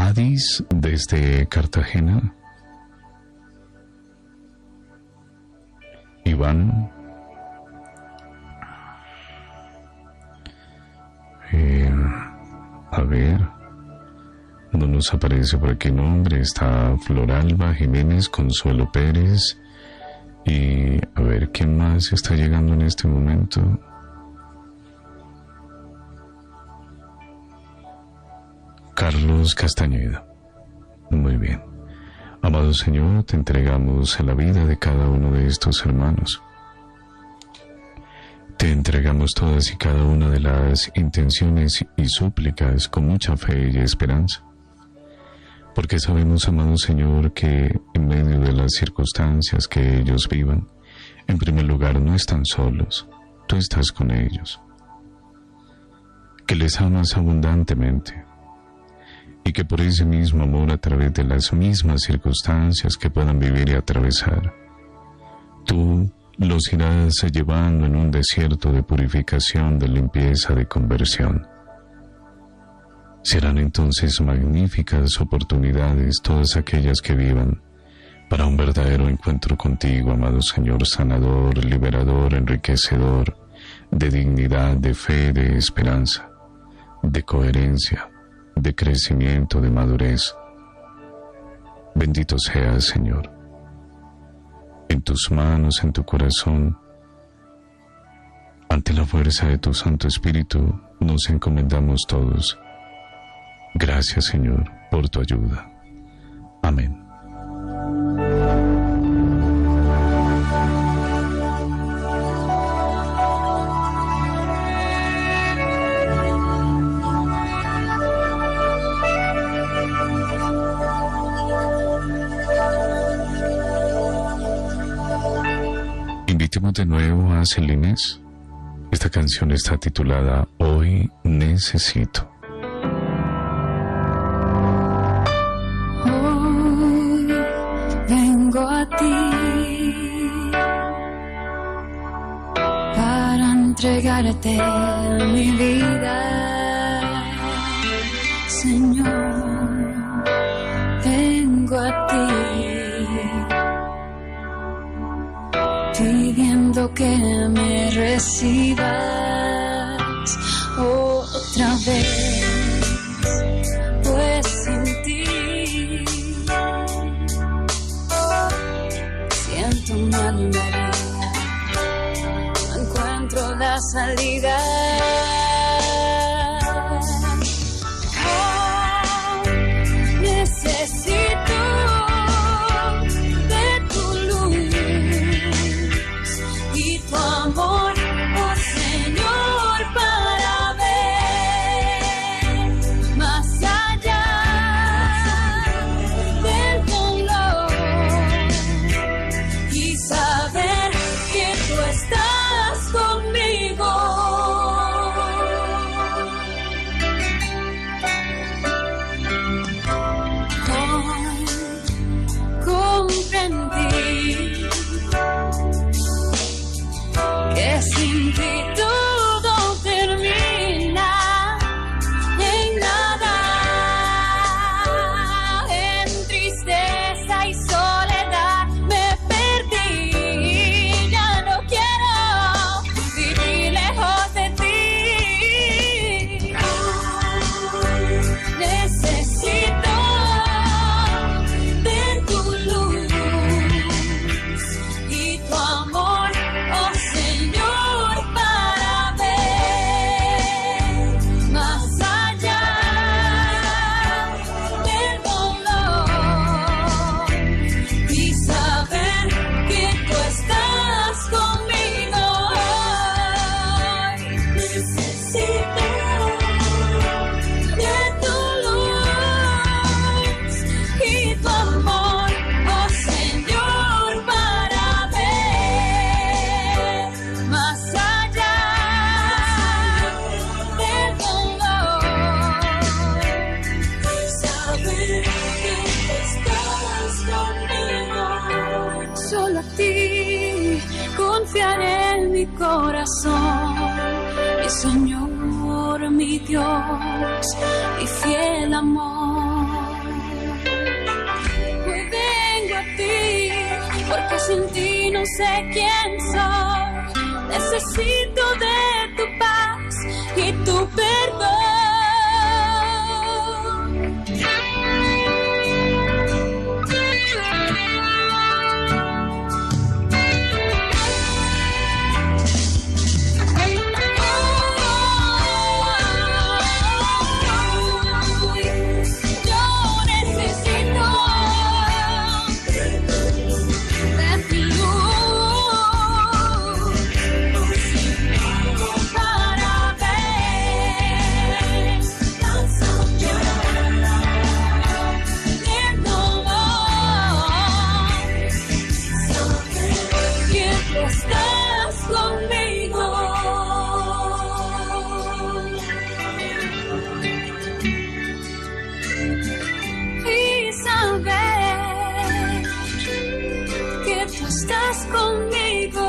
Adis desde Cartagena. Iván. A ver, no nos aparece por aquí nombre. Está Floralba Jiménez, Consuelo Pérez. Y a ver, ¿quién más está llegando en este momento? Carlos Castañeda. Muy bien. Amado Señor, te entregamos la vida de cada uno de estos hermanos. Te entregamos todas y cada una de las intenciones y súplicas con mucha fe y esperanza. Porque sabemos, amado Señor, que en medio de las circunstancias que ellos vivan, en primer lugar no están solos, tú estás con ellos. Que les amas abundantemente. Y que por ese mismo amor, a través de las mismas circunstancias que puedan vivir y atravesar, tú los irás llevando en un desierto de purificación, de limpieza, de conversión. Serán entonces magníficas oportunidades todas aquellas que vivan para un verdadero encuentro contigo, amado Señor, sanador, liberador, enriquecedor, de dignidad, de fe, de esperanza, de coherencia, de crecimiento, de madurez. Bendito seas, Señor. En tus manos, en tu corazón, ante la fuerza de tu Santo Espíritu, nos encomendamos todos. Gracias, Señor, por tu ayuda. Amén. Invitemos de nuevo a Celines. Esta canción está titulada Hoy Necesito. Hoy vengo a ti para entregarte mi vida, Señor. Vengo a ti pidiendo que me recibas otra vez, pues sin ti siento mi alma herida, no encuentro la salida. Corazón, mi Señor, mi Dios, mi fiel amor. sin ti no sé quién soy. Necesito de tu paz y tu perdón. Estás conmigo.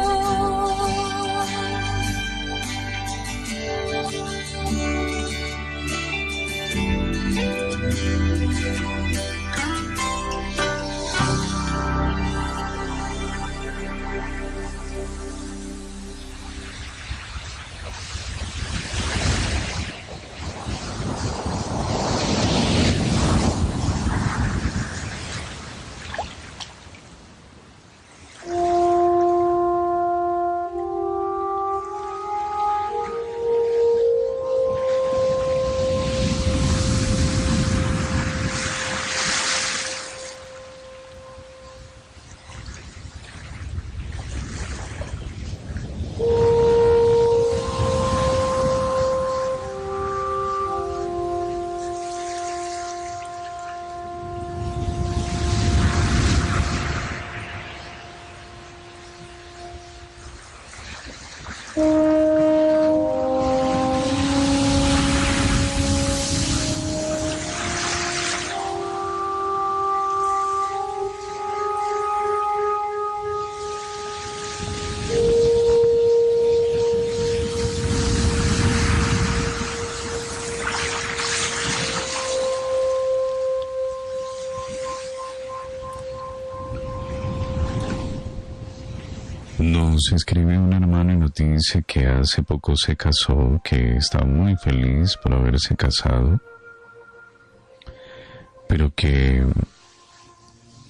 Nos escribe un hermano y nos dice que hace poco se casó, que está muy feliz por haberse casado, pero que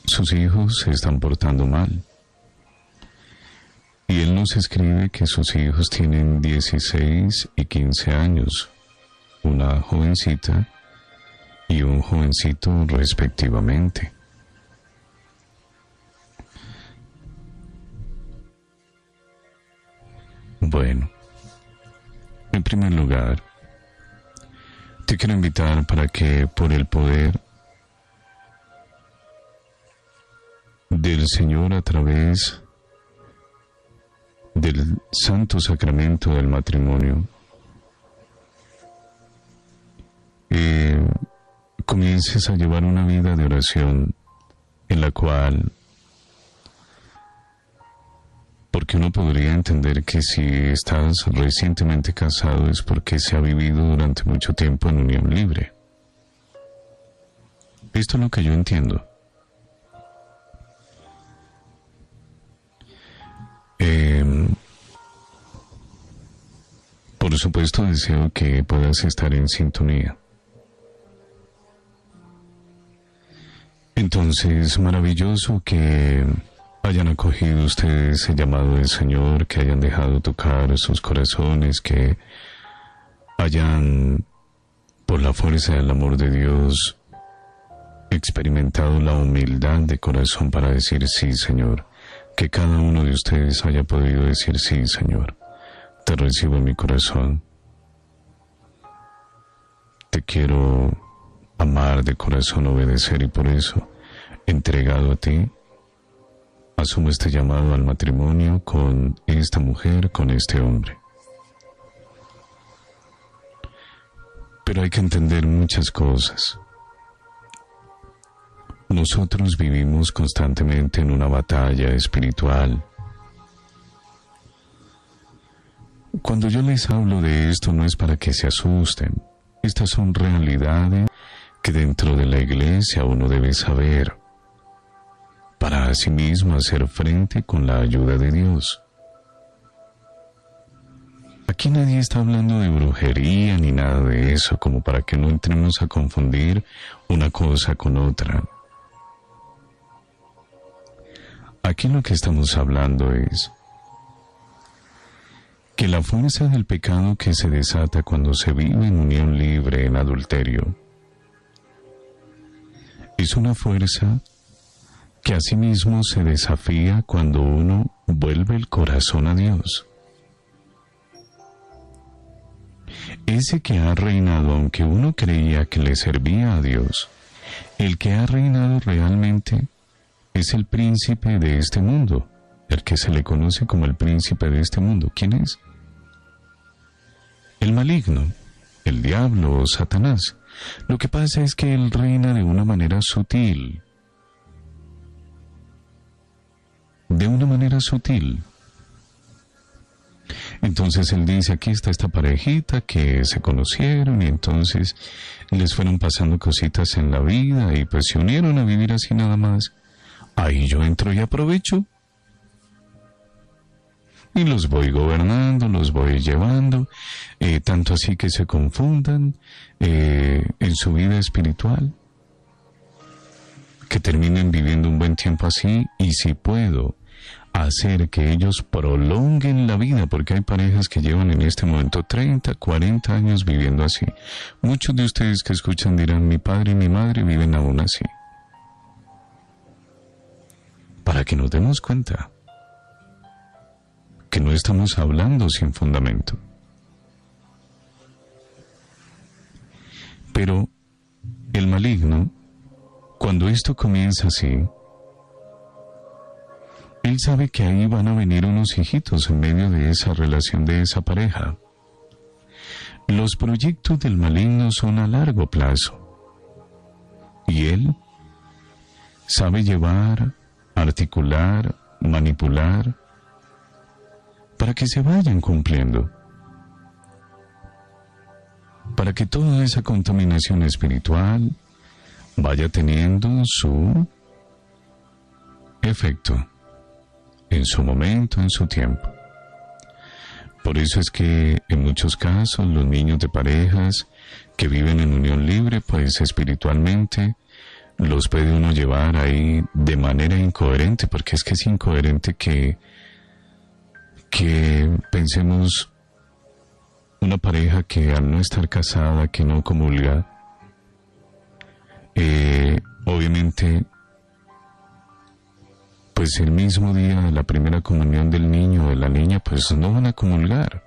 sus hijos se están portando mal. Y él nos escribe que sus hijos tienen 16 y 15 años, una jovencita y un jovencito respectivamente. Bueno, en primer lugar, te quiero invitar para que por el poder del Señor a través del santo sacramento del matrimonio, comiences a llevar una vida de oración en la cual, porque uno podría entender que si estás recientemente casado es porque se ha vivido durante mucho tiempo en unión libre. Esto es lo que yo entiendo. Por supuesto deseo que puedas estar en sintonía. Entonces, maravilloso que hayan acogido ustedes el llamado del Señor, que hayan dejado tocar sus corazones, que hayan, por la fuerza del amor de Dios, experimentado la humildad de corazón para decir sí, Señor. Que cada uno de ustedes haya podido decir sí, Señor. Te recibo en mi corazón. Te quiero amar de corazón, obedecer, y por eso, entregado a ti, asumo este llamado al matrimonio con esta mujer, con este hombre. Pero hay que entender muchas cosas. Nosotros vivimos constantemente en una batalla espiritual. Cuando yo les hablo de esto no es para que se asusten. Estas son realidades que dentro de la iglesia uno debe saber. para asimismo hacer frente con la ayuda de Dios. Aquí nadie está hablando de brujería ni nada de eso, como para que no entremos a confundir una cosa con otra. Aquí lo que estamos hablando es que la fuerza del pecado que se desata cuando se vive en unión libre en adulterio es una fuerza que asimismo se desafía cuando uno vuelve el corazón a Dios. Ese que ha reinado, aunque uno creía que le servía a Dios, el que ha reinado realmente es el príncipe de este mundo, el que se le conoce como el príncipe de este mundo. ¿Quién es? El maligno, el diablo o Satanás. Lo que pasa es que él reina de una manera sutil. Entonces él dice, aquí está esta parejita que se conocieron y entonces les fueron pasando cositas en la vida y pues se unieron a vivir así nada más. Ahí yo entro y aprovecho. Y los voy gobernando, los voy llevando, tanto así que se confundan en su vida espiritual, que terminen viviendo un buen tiempo así, y si puedo hacer que ellos prolonguen la vida, porque hay parejas que llevan en este momento 30, 40 años viviendo así. Muchos de ustedes que escuchan dirán, mi padre y mi madre viven aún así. Para que nos demos cuenta que no estamos hablando sin fundamento. Pero el maligno, cuando esto comienza así, él sabe que ahí van a venir unos hijitos en medio de esa relación de esa pareja. Los proyectos del maligno son a largo plazo. Y él sabe llevar, articular, manipular, para que se vayan cumpliendo. Para que toda esa contaminación espiritual vaya teniendo su efecto en su momento, en su tiempo. Por eso es que en muchos casos los niños de parejas que viven en unión libre, pues espiritualmente los puede uno llevar ahí de manera incoherente, porque es que es incoherente que pensemos una pareja que al no estar casada, que no comulga, obviamente pues el mismo día de la primera comunión del niño o de la niña, pues no van a comulgar.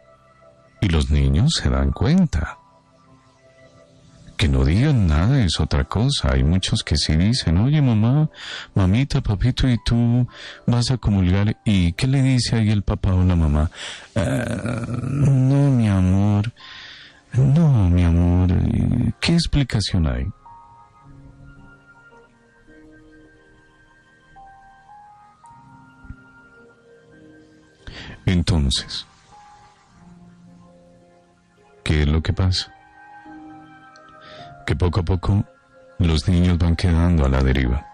Y los niños se dan cuenta. Que no digan nada es otra cosa. Hay muchos que sí dicen, oye mamá, mamita, papito, ¿y tú vas a comulgar? ¿Y qué le dice ahí el papá o la mamá? No, mi amor. ¿Qué explicación hay? Entonces, ¿qué es lo que pasa? Que poco a poco los niños van quedando a la deriva.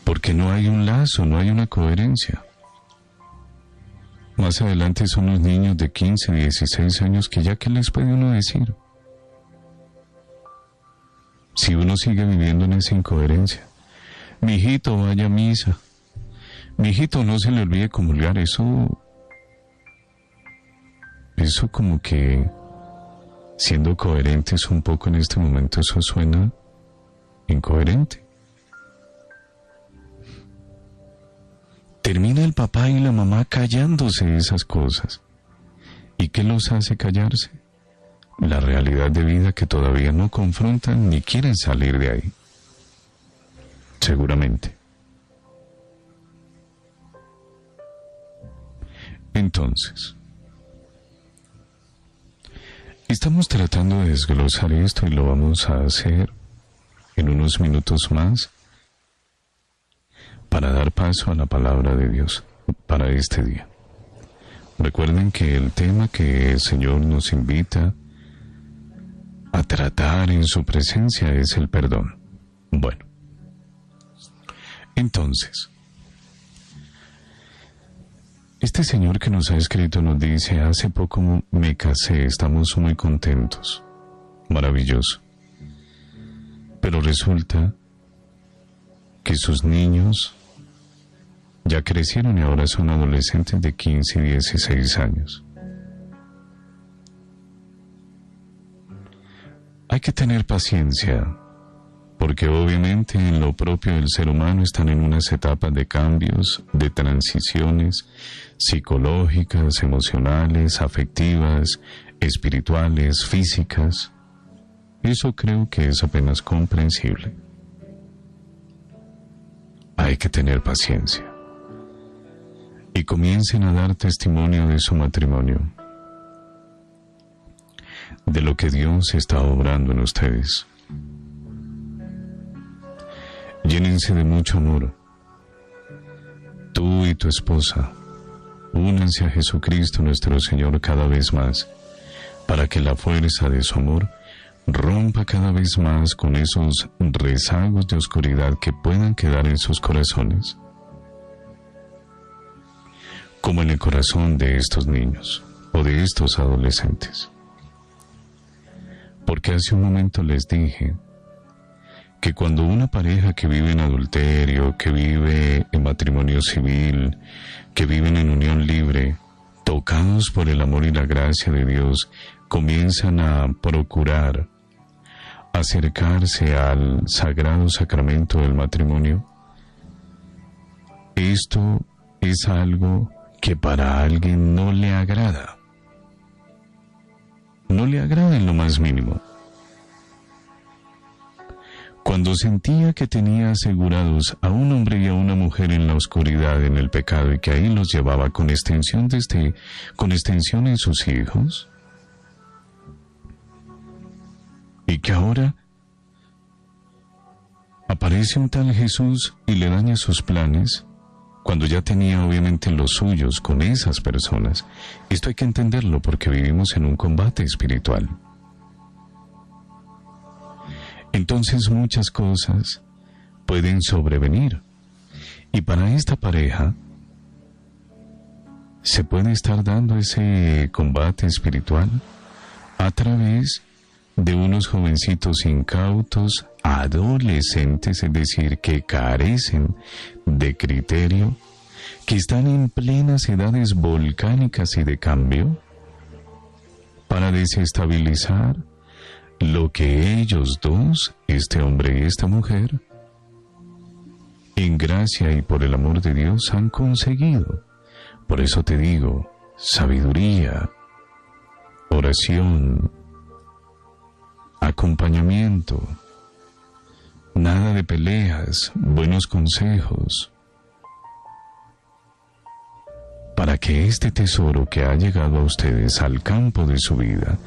Porque no hay un lazo, no hay una coherencia. Más adelante son los niños de 15, 16 años que ya qué les puede uno decir. Si uno sigue viviendo en esa incoherencia. Mijito, vaya a misa. Mijito, no se le olvide comulgar. Eso como que, siendo coherentes un poco en este momento, eso suena incoherente. Termina el papá y la mamá callándose de esas cosas. ¿Y qué los hace callarse? La realidad de vida que todavía no confrontan ni quieren salir de ahí. Seguramente. Entonces, estamos tratando de desglosar esto y lo vamos a hacer en unos minutos más para dar paso a la palabra de Dios para este día. Recuerden que el tema que el Señor nos invita a tratar en su presencia es el perdón. Bueno, Entonces, este señor que nos ha escrito nos dice: hace poco me casé, estamos muy contentos. Maravilloso. Pero resulta que sus niños ya crecieron y ahora son adolescentes de 15 y 16 años. Hay que tener paciencia, porque obviamente en lo propio del ser humano están en unas etapas de cambios, de transiciones psicológicas, emocionales, afectivas, espirituales, físicas. Eso creo que es apenas comprensible. Hay que tener paciencia. Y comiencen a dar testimonio de su matrimonio, de lo que Dios está obrando en ustedes. Llénense de mucho amor. Tú y tu esposa, únanse a Jesucristo nuestro Señor cada vez más, para que la fuerza de su amor rompa cada vez más con esos rezagos de oscuridad que puedan quedar en sus corazones, como en el corazón de estos niños o de estos adolescentes. Porque hace un momento les dije que cuando una pareja que vive en adulterio, que vive en matrimonio civil, que viven en unión libre, tocados por el amor y la gracia de Dios, comienzan a procurar acercarse al sagrado sacramento del matrimonio, esto es algo que para alguien no le agrada. No le agrada en lo más mínimo. Cuando sentía que tenía asegurados a un hombre y a una mujer en la oscuridad, en el pecado, y que ahí los llevaba con extensión en sus hijos, y que ahora aparece un tal Jesús y le daña sus planes, cuando ya tenía obviamente los suyos con esas personas. Esto hay que entenderlo porque vivimos en un combate espiritual. Entonces muchas cosas pueden sobrevenir. Y para esta pareja se puede estar dando ese combate espiritual a través de unos jovencitos incautos, adolescentes, es decir, que carecen de criterio, que están en plenas edades volcánicas y de cambio, para desestabilizar lo que ellos dos, este hombre y esta mujer, en gracia y por el amor de Dios han conseguido. Por eso te digo, sabiduría, oración, acompañamiento, nada de peleas, buenos consejos, para que este tesoro que ha llegado a ustedes al campo de su vida,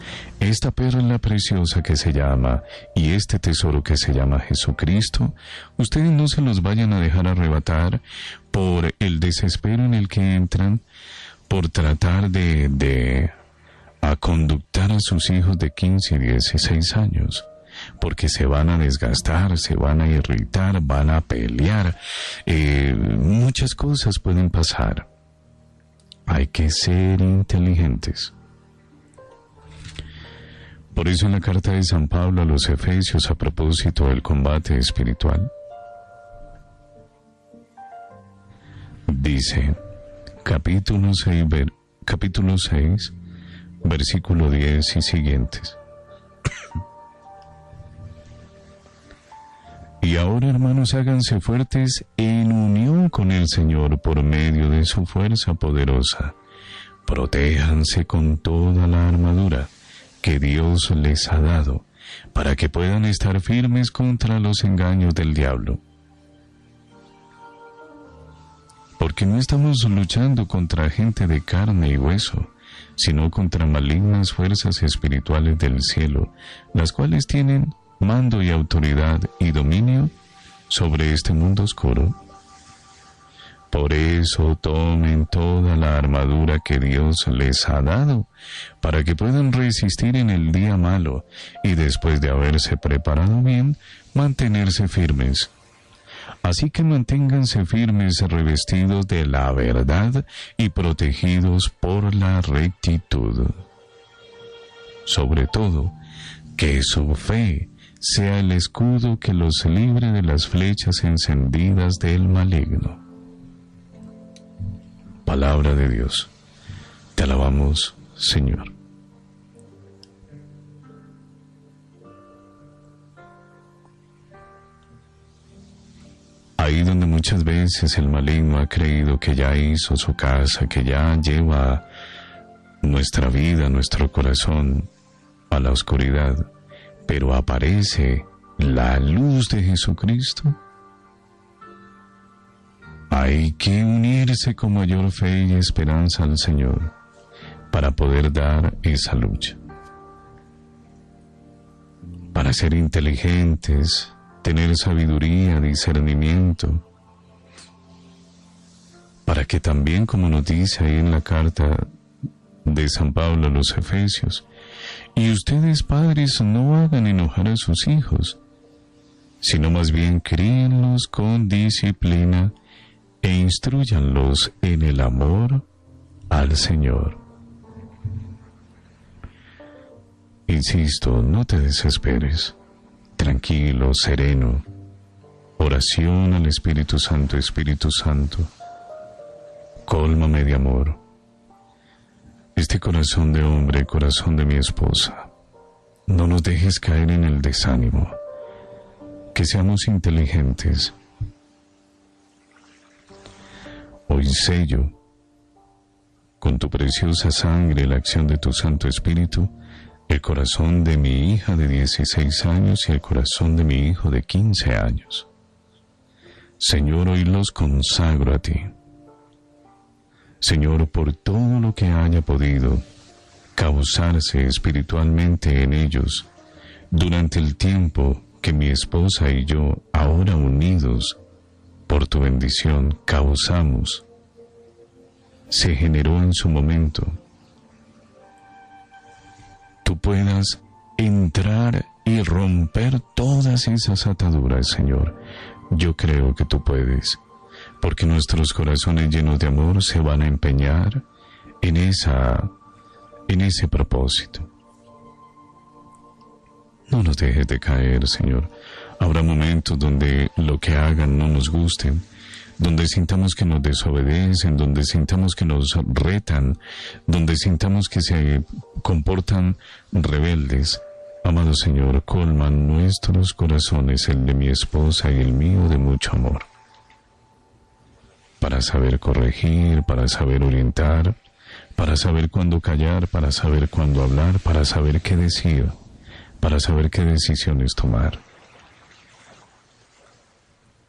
esta perla preciosa que se llama, y este tesoro que se llama Jesucristo, ustedes no se los vayan a dejar arrebatar por el desespero en el que entran, por tratar de conductar a sus hijos de 15 y 16 años, porque se van a desgastar, se van a irritar, van a pelear, muchas cosas pueden pasar. Hay que ser inteligentes. Por eso en la carta de San Pablo a los Efesios, a propósito del combate espiritual, dice, capítulo 6, versículo 10 y siguientes. Y ahora, hermanos, háganse fuertes en unión con el Señor por medio de su fuerza poderosa. Protéjanse con toda la armadura que Dios les ha dado, para que puedan estar firmes contra los engaños del diablo. Porque no estamos luchando contra gente de carne y hueso, sino contra malignas fuerzas espirituales del cielo, las cuales tienen mando y autoridad y dominio sobre este mundo oscuro. Por eso tomen toda la armadura que Dios les ha dado, para que puedan resistir en el día malo, y después de haberse preparado bien, mantenerse firmes. Así que manténganse firmes, revestidos de la verdad y protegidos por la rectitud. Sobre todo, que su fe sea el escudo que los libre de las flechas encendidas del maligno. Palabra de Dios. Te alabamos, Señor. Ahí donde muchas veces el maligno ha creído que ya hizo su casa, que ya lleva nuestra vida, nuestro corazón a la oscuridad, pero aparece la luz de Jesucristo, hay que unirse con mayor fe y esperanza al Señor para poder dar esa lucha, para ser inteligentes, tener sabiduría, discernimiento, para que también, como nos dice ahí en la carta de San Pablo a los Efesios, y ustedes padres no hagan enojar a sus hijos, sino más bien críenlos con disciplina e instrúyanlos en el amor al Señor. Insisto, no te desesperes. Tranquilo, sereno, oración al Espíritu Santo, cólmame de amor. Este corazón de hombre, corazón de mi esposa, no nos dejes caer en el desánimo, que seamos inteligentes. Hoy sello con tu preciosa sangre la acción de tu Santo Espíritu, el corazón de mi hija de 16 años y el corazón de mi hijo de 15 años. Señor, hoy los consagro a ti. Señor, por todo lo que haya podido causarse espiritualmente en ellos durante el tiempo que mi esposa y yo, ahora unidos por tu bendición, causamos, se generó en su momento, tú puedas entrar y romper todas esas ataduras, Señor. Yo creo que tú puedes, porque nuestros corazones llenos de amor se van a empeñar en ese propósito. No nos dejes de caer, Señor. Habrá momentos donde lo que hagan no nos guste, donde sintamos que nos desobedecen, donde sintamos que nos retan, donde sintamos que se comportan rebeldes. Amado Señor, colma nuestros corazones, el de mi esposa y el mío, de mucho amor, para saber corregir, para saber orientar, para saber cuándo callar, para saber cuándo hablar, para saber qué decir, para saber qué decisiones tomar.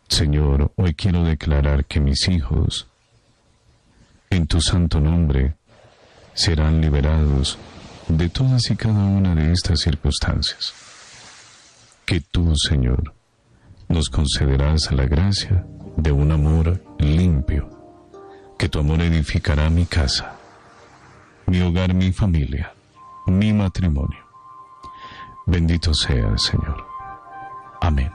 Señor, hoy quiero declarar que mis hijos, en tu santo nombre, serán liberados de todas y cada una de estas circunstancias. Que tú, Señor, nos concederás la gracia de un amor limpio, que tu amor edificará mi casa, mi hogar, mi familia, mi matrimonio. Bendito sea, Señor. Amén.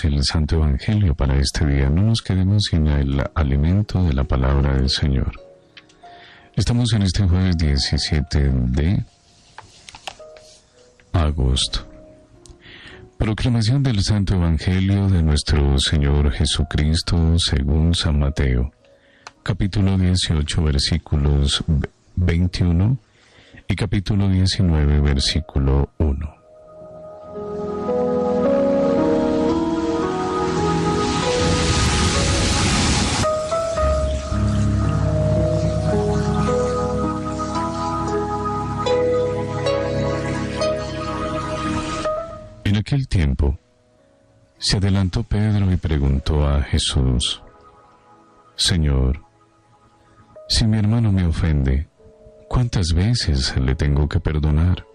El Santo Evangelio para este día. No nos quedemos sin el alimento de la palabra del Señor. Estamos en este jueves 17 de agosto. Proclamación del Santo Evangelio de nuestro Señor Jesucristo según San Mateo, capítulo 18, versículos 21 y capítulo 19, versículo 1. En aquel tiempo, se adelantó Pedro y preguntó a Jesús: Señor, si mi hermano me ofende, ¿cuántas veces le tengo que perdonar?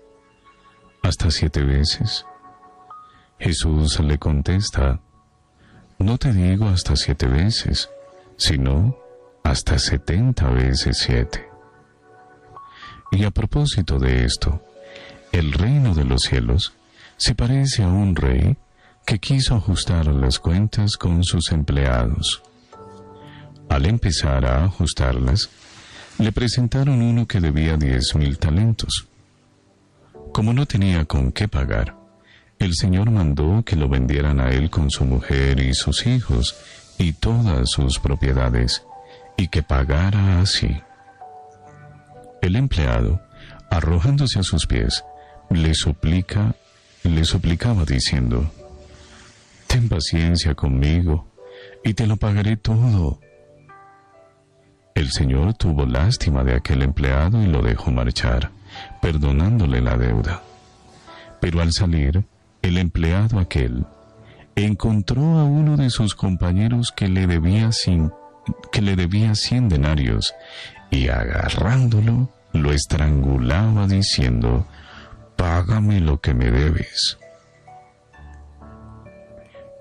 ¿Hasta 7 veces? Jesús le contesta: No te digo hasta 7 veces, sino hasta 70 veces 7. Y a propósito de esto, el reino de los cielos se parece a un rey que quiso ajustar las cuentas con sus empleados. Al empezar a ajustarlas, le presentaron uno que debía 10,000 talentos. Como no tenía con qué pagar, el Señor mandó que lo vendieran a él con su mujer y sus hijos y todas sus propiedades, y que pagara así. El empleado, arrojándose a sus pies, le suplicaba diciendo: Ten paciencia conmigo, y te lo pagaré todo. El Señor tuvo lástima de aquel empleado y lo dejó marchar, perdonándole la deuda. Pero al salir, el empleado aquel encontró a uno de sus compañeros que le debía 100 denarios, y agarrándolo, lo estrangulaba diciendo: Págame lo que me debes.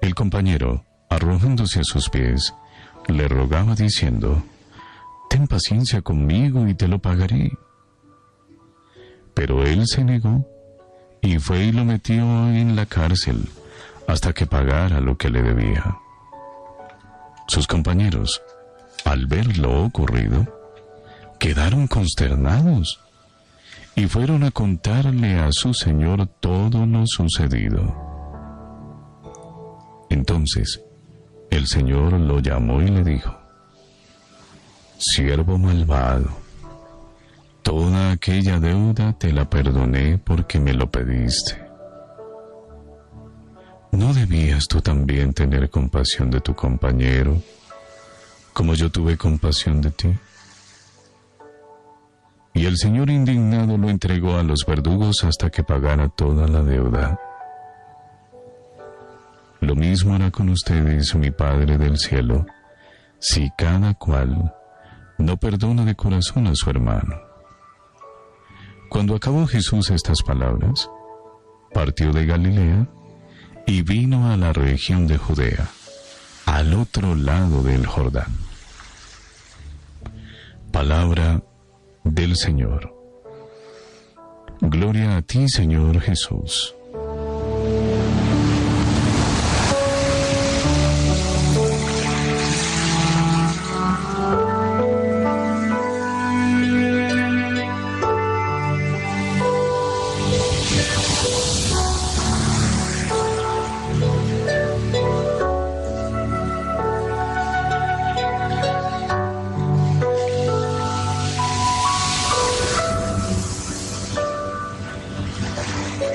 El compañero, arrojándose a sus pies, le rogaba diciendo: Ten paciencia conmigo y te lo pagaré. Pero él se negó y fue y lo metió en la cárcel hasta que pagara lo que le debía. Sus compañeros, al ver lo ocurrido, quedaron consternados y fueron a contarle a su señor todo lo sucedido. Entonces, el Señor lo llamó y le dijo: Siervo malvado, toda aquella deuda te la perdoné porque me lo pediste. ¿No debías tú también tener compasión de tu compañero, como yo tuve compasión de ti? Y el Señor indignado lo entregó a los verdugos hasta que pagara toda la deuda. Lo mismo hará con ustedes mi Padre del cielo, si cada cual no perdona de corazón a su hermano. Cuando acabó Jesús estas palabras, partió de Galilea y vino a la región de Judea, al otro lado del Jordán. Palabra del Señor. Gloria a ti, Señor Jesús.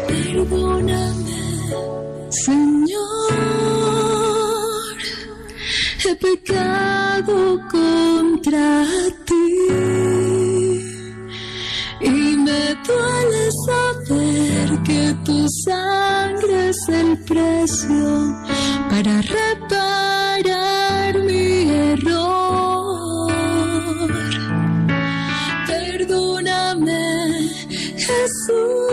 Perdóname, Señor, he pecado contra ti y me duele saber que tu sangre es el precio para reparar mi error. Perdóname, Jesús.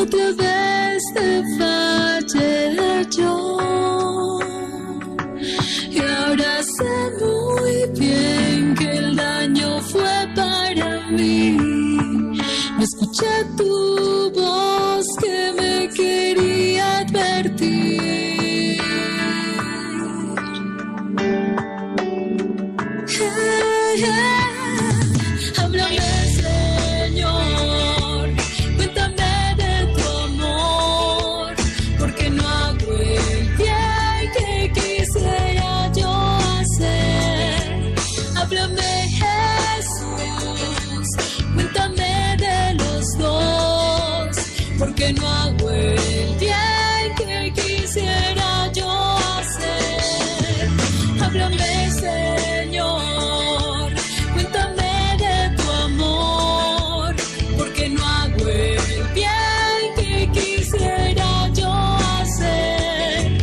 Otra vez te fallé yo, y ahora sé muy bien que el daño fue para mí. No escuché tu voz que me quería advertir. Háblame, Señor, porque no hago el bien que quisiera yo hacer. Háblame, Señor, cuéntame de tu amor, porque no hago el bien que quisiera yo hacer.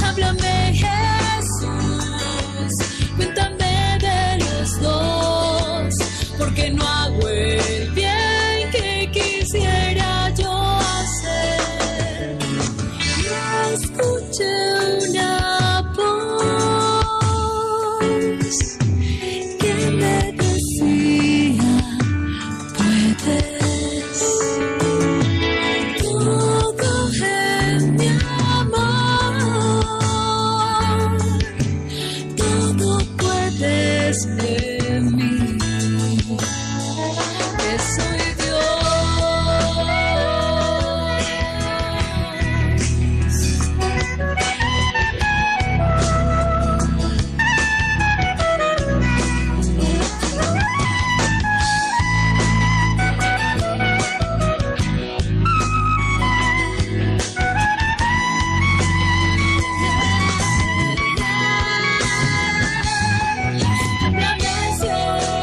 Háblame, Jesús, cuéntame de los dos, porque no hago el bien que quisiera yo hacer. Y escuché una voz que me decía: puedes, todo en mi amor, todo puedes en mí, que soy Dios. Háblame,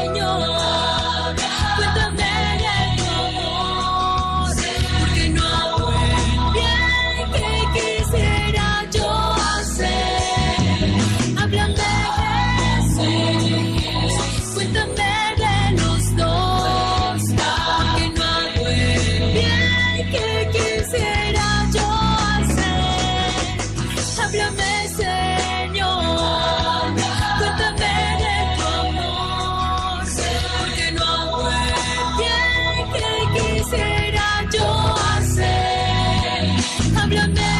Señor, cuéntame de tu amor, porque no hago el bien que quisiera yo hacer. Háblame, Jesús, cuéntame de los dos, porque no hago el bien que quisiera yo hacer. Háblame, Señor, cuéntame de tu amor, porque no hago el bien que quisiera yo hacer. Háblame,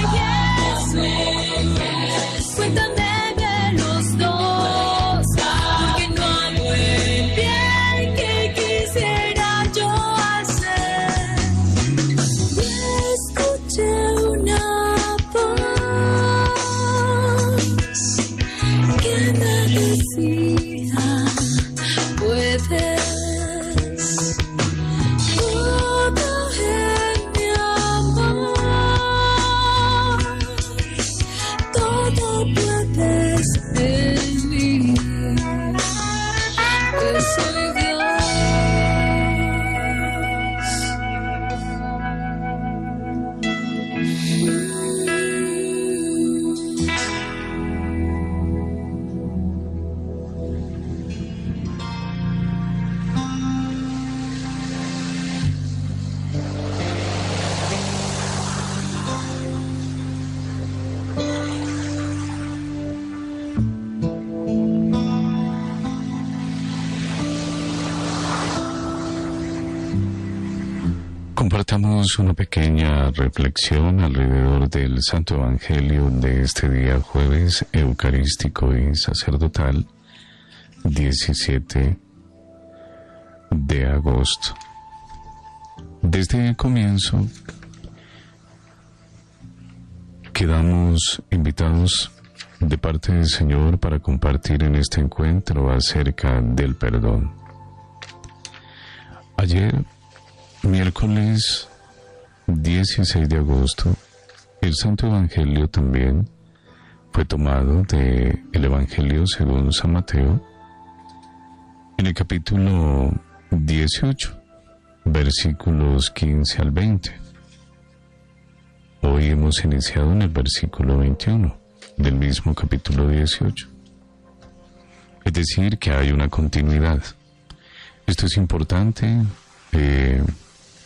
Jesús, cuéntame de los dos, porque no hago el bien que quisiera yo hacer. Y escuché una voz que me decía: puedes, todo en mi amor, todo puedes en mí, que soy Dios. Compartamos una pequeña reflexión alrededor del Santo Evangelio de este día jueves eucarístico y sacerdotal, 17 de agosto. Desde el comienzo quedamos invitados de parte del Señor para compartir en este encuentro acerca del perdón. Ayer, miércoles 16 de agosto, el Santo Evangelio también fue tomado del Evangelio según San Mateo, en el capítulo 18, versículos 15 al 20. Hoy hemos iniciado en el versículo 21 del mismo capítulo 18. Es decir, que hay una continuidad. Esto es importante.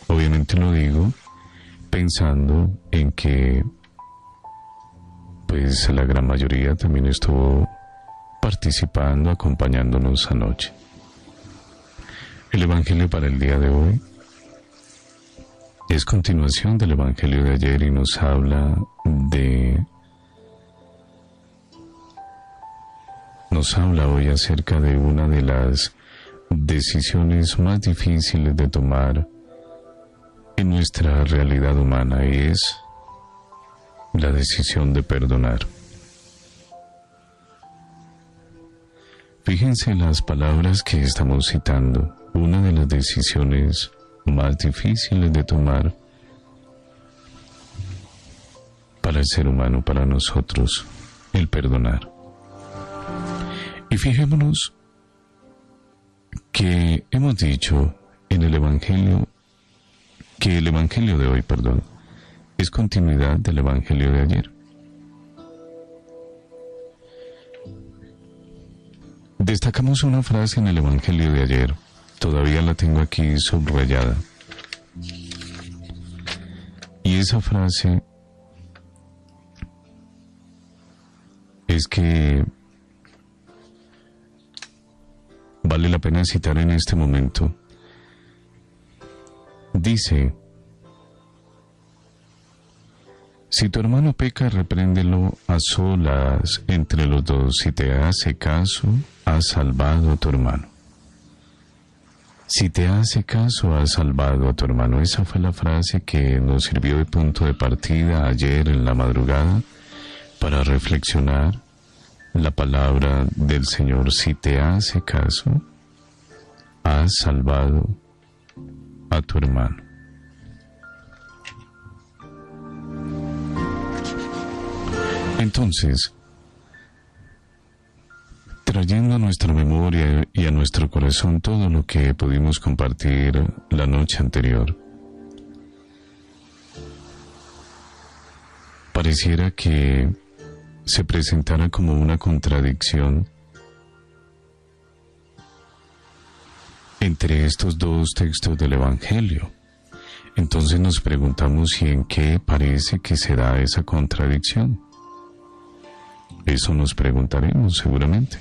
Obviamente lo digo pensando en que pues la gran mayoría también estuvo participando, acompañándonos anoche. El Evangelio para el día de hoy es continuación del Evangelio de ayer y nos habla hoy acerca de una de las decisiones más difíciles de tomar en nuestra realidad humana, y es la decisión de perdonar. Fíjense las palabras que estamos citando. Una de las decisiones más difíciles de tomar al ser humano, para nosotros, el perdonar. Y fijémonos que hemos dicho en el Evangelio que el Evangelio de hoy, es continuidad del Evangelio de ayer. Destacamos una frase en el Evangelio de ayer, todavía la tengo aquí subrayada. Y esa frase es que vale la pena citar en este momento. Dice: si tu hermano peca, repréndelo a solas entre los dos. Si te hace caso, has salvado a tu hermano. Si te hace caso, has salvado a tu hermano. Esa fue la frase que nos sirvió de punto de partida ayer en la madrugada para reflexionar la palabra del Señor. Si te hace caso, has salvado a tu hermano. Entonces, trayendo a nuestra memoria y a nuestro corazón todo lo que pudimos compartir la noche anterior, pareciera que se presentara como una contradicción entre estos dos textos del Evangelio. Entonces nos preguntamos si en qué parece que se da esa contradicción. Eso nos preguntaremos seguramente.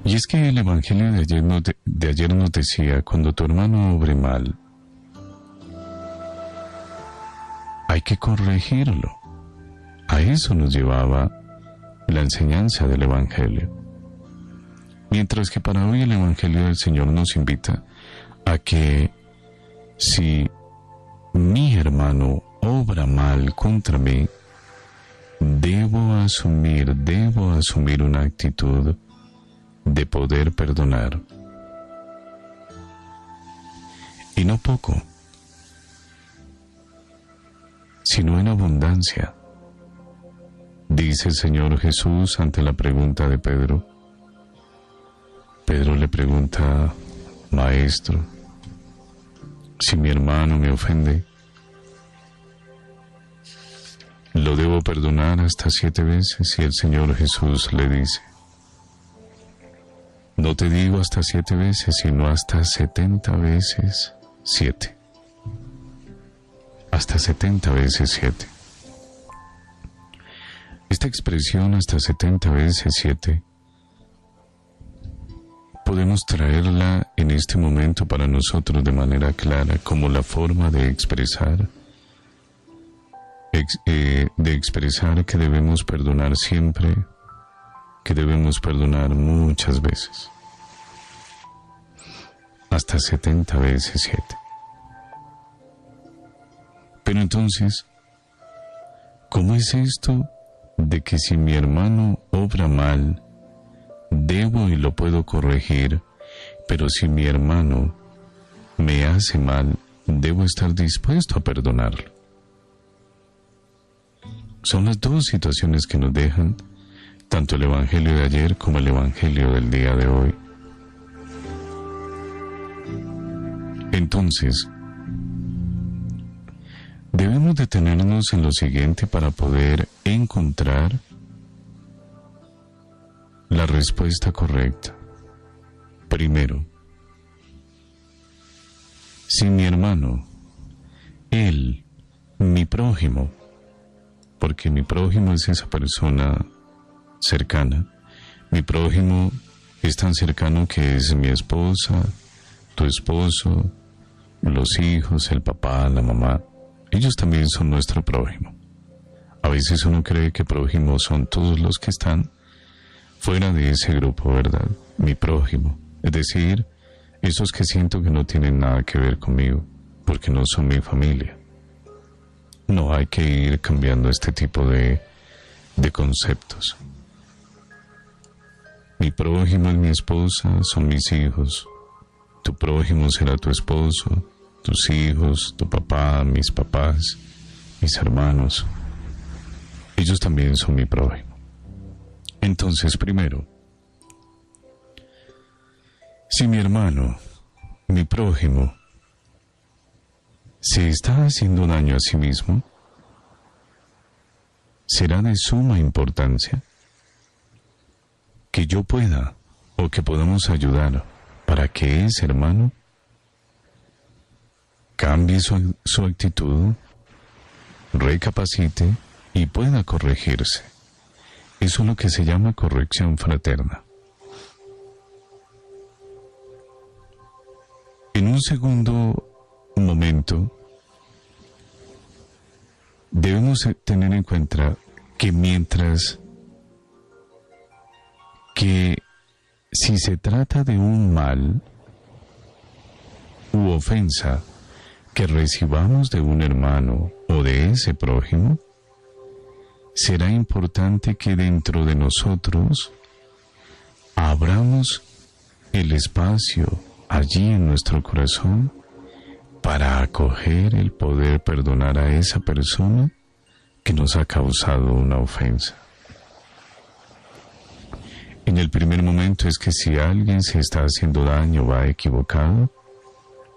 Y es que el Evangelio de ayer nos decía: cuando tu hermano obre mal, hay que corregirlo. A eso nos llevaba la enseñanza del Evangelio. Mientras que para hoy el Evangelio del Señor nos invita a que si mi hermano obra mal contra mí, debo asumir una actitud de poder perdonar. Y no poco, sino en abundancia. Dice el Señor Jesús ante la pregunta de Pedro. Pedro le pregunta: Maestro, si mi hermano me ofende, ¿lo debo perdonar hasta 7 veces? Y el Señor Jesús le dice: no te digo hasta 7 veces, sino hasta 70 veces 7. Hasta 70 veces 7. Esta expresión, hasta 70 veces 7, podemos traerla en este momento para nosotros de manera clara como la forma de expresar que debemos perdonar siempre, que debemos perdonar muchas veces. Hasta 70 veces 7. Pero entonces, ¿cómo es esto de que si mi hermano obra mal, debo y lo puedo corregir, pero si mi hermano me hace mal, debo estar dispuesto a perdonarlo? Son las dos situaciones que nos dejan tanto el Evangelio de ayer como el Evangelio del día de hoy. Entonces, debemos detenernos en lo siguiente para poder encontrar la respuesta correcta. Primero, si mi hermano, él, mi prójimo, porque mi prójimo es esa persona cercana, mi prójimo es tan cercano que es mi esposa, tu esposo, los hijos, el papá, la mamá, ellos también son nuestro prójimo. A veces uno cree que prójimos son todos los que están fuera de ese grupo, ¿verdad? Mi prójimo, es decir, esos que siento que no tienen nada que ver conmigo, porque no son mi familia. No, hay que ir cambiando este tipo de conceptos. Mi prójimo es mi esposa, son mis hijos, tu prójimo será tu esposo, tus hijos, tu papá, mis papás, mis hermanos. Ellos también son mi prójimo. Entonces, primero, si mi hermano, mi prójimo, se está haciendo daño a sí mismo, será de suma importancia que yo pueda o que podamos ayudar para que ese hermano cambie su actitud, recapacite y pueda corregirse. Eso es lo que se llama corrección fraterna. En un segundo momento, debemos tener en cuenta que mientras que si se trata de un mal u ofensa que recibamos de un hermano o de ese prójimo, será importante que dentro de nosotros abramos el espacio allí en nuestro corazón para acoger el poder perdonar a esa persona que nos ha causado una ofensa. En el primer momento es que si alguien se está haciendo daño, va equivocado,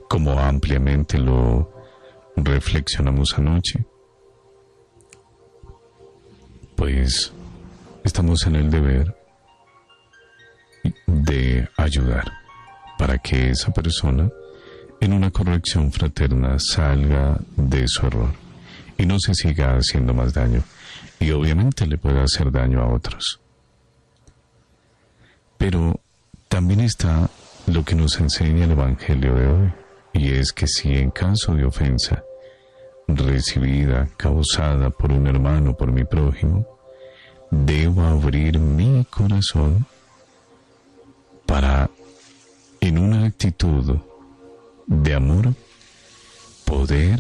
como ampliamente lo reflexionamos anoche, pues estamos en el deber de ayudar para que esa persona en una corrección fraterna salga de su error y no se siga haciendo más daño, y obviamente le puede hacer daño a otros. Pero también está lo que nos enseña el Evangelio de hoy, y es que si en caso de ofensa recibida, causada por un hermano, por mi prójimo, debo abrir mi corazón para, en una actitud de amor, poder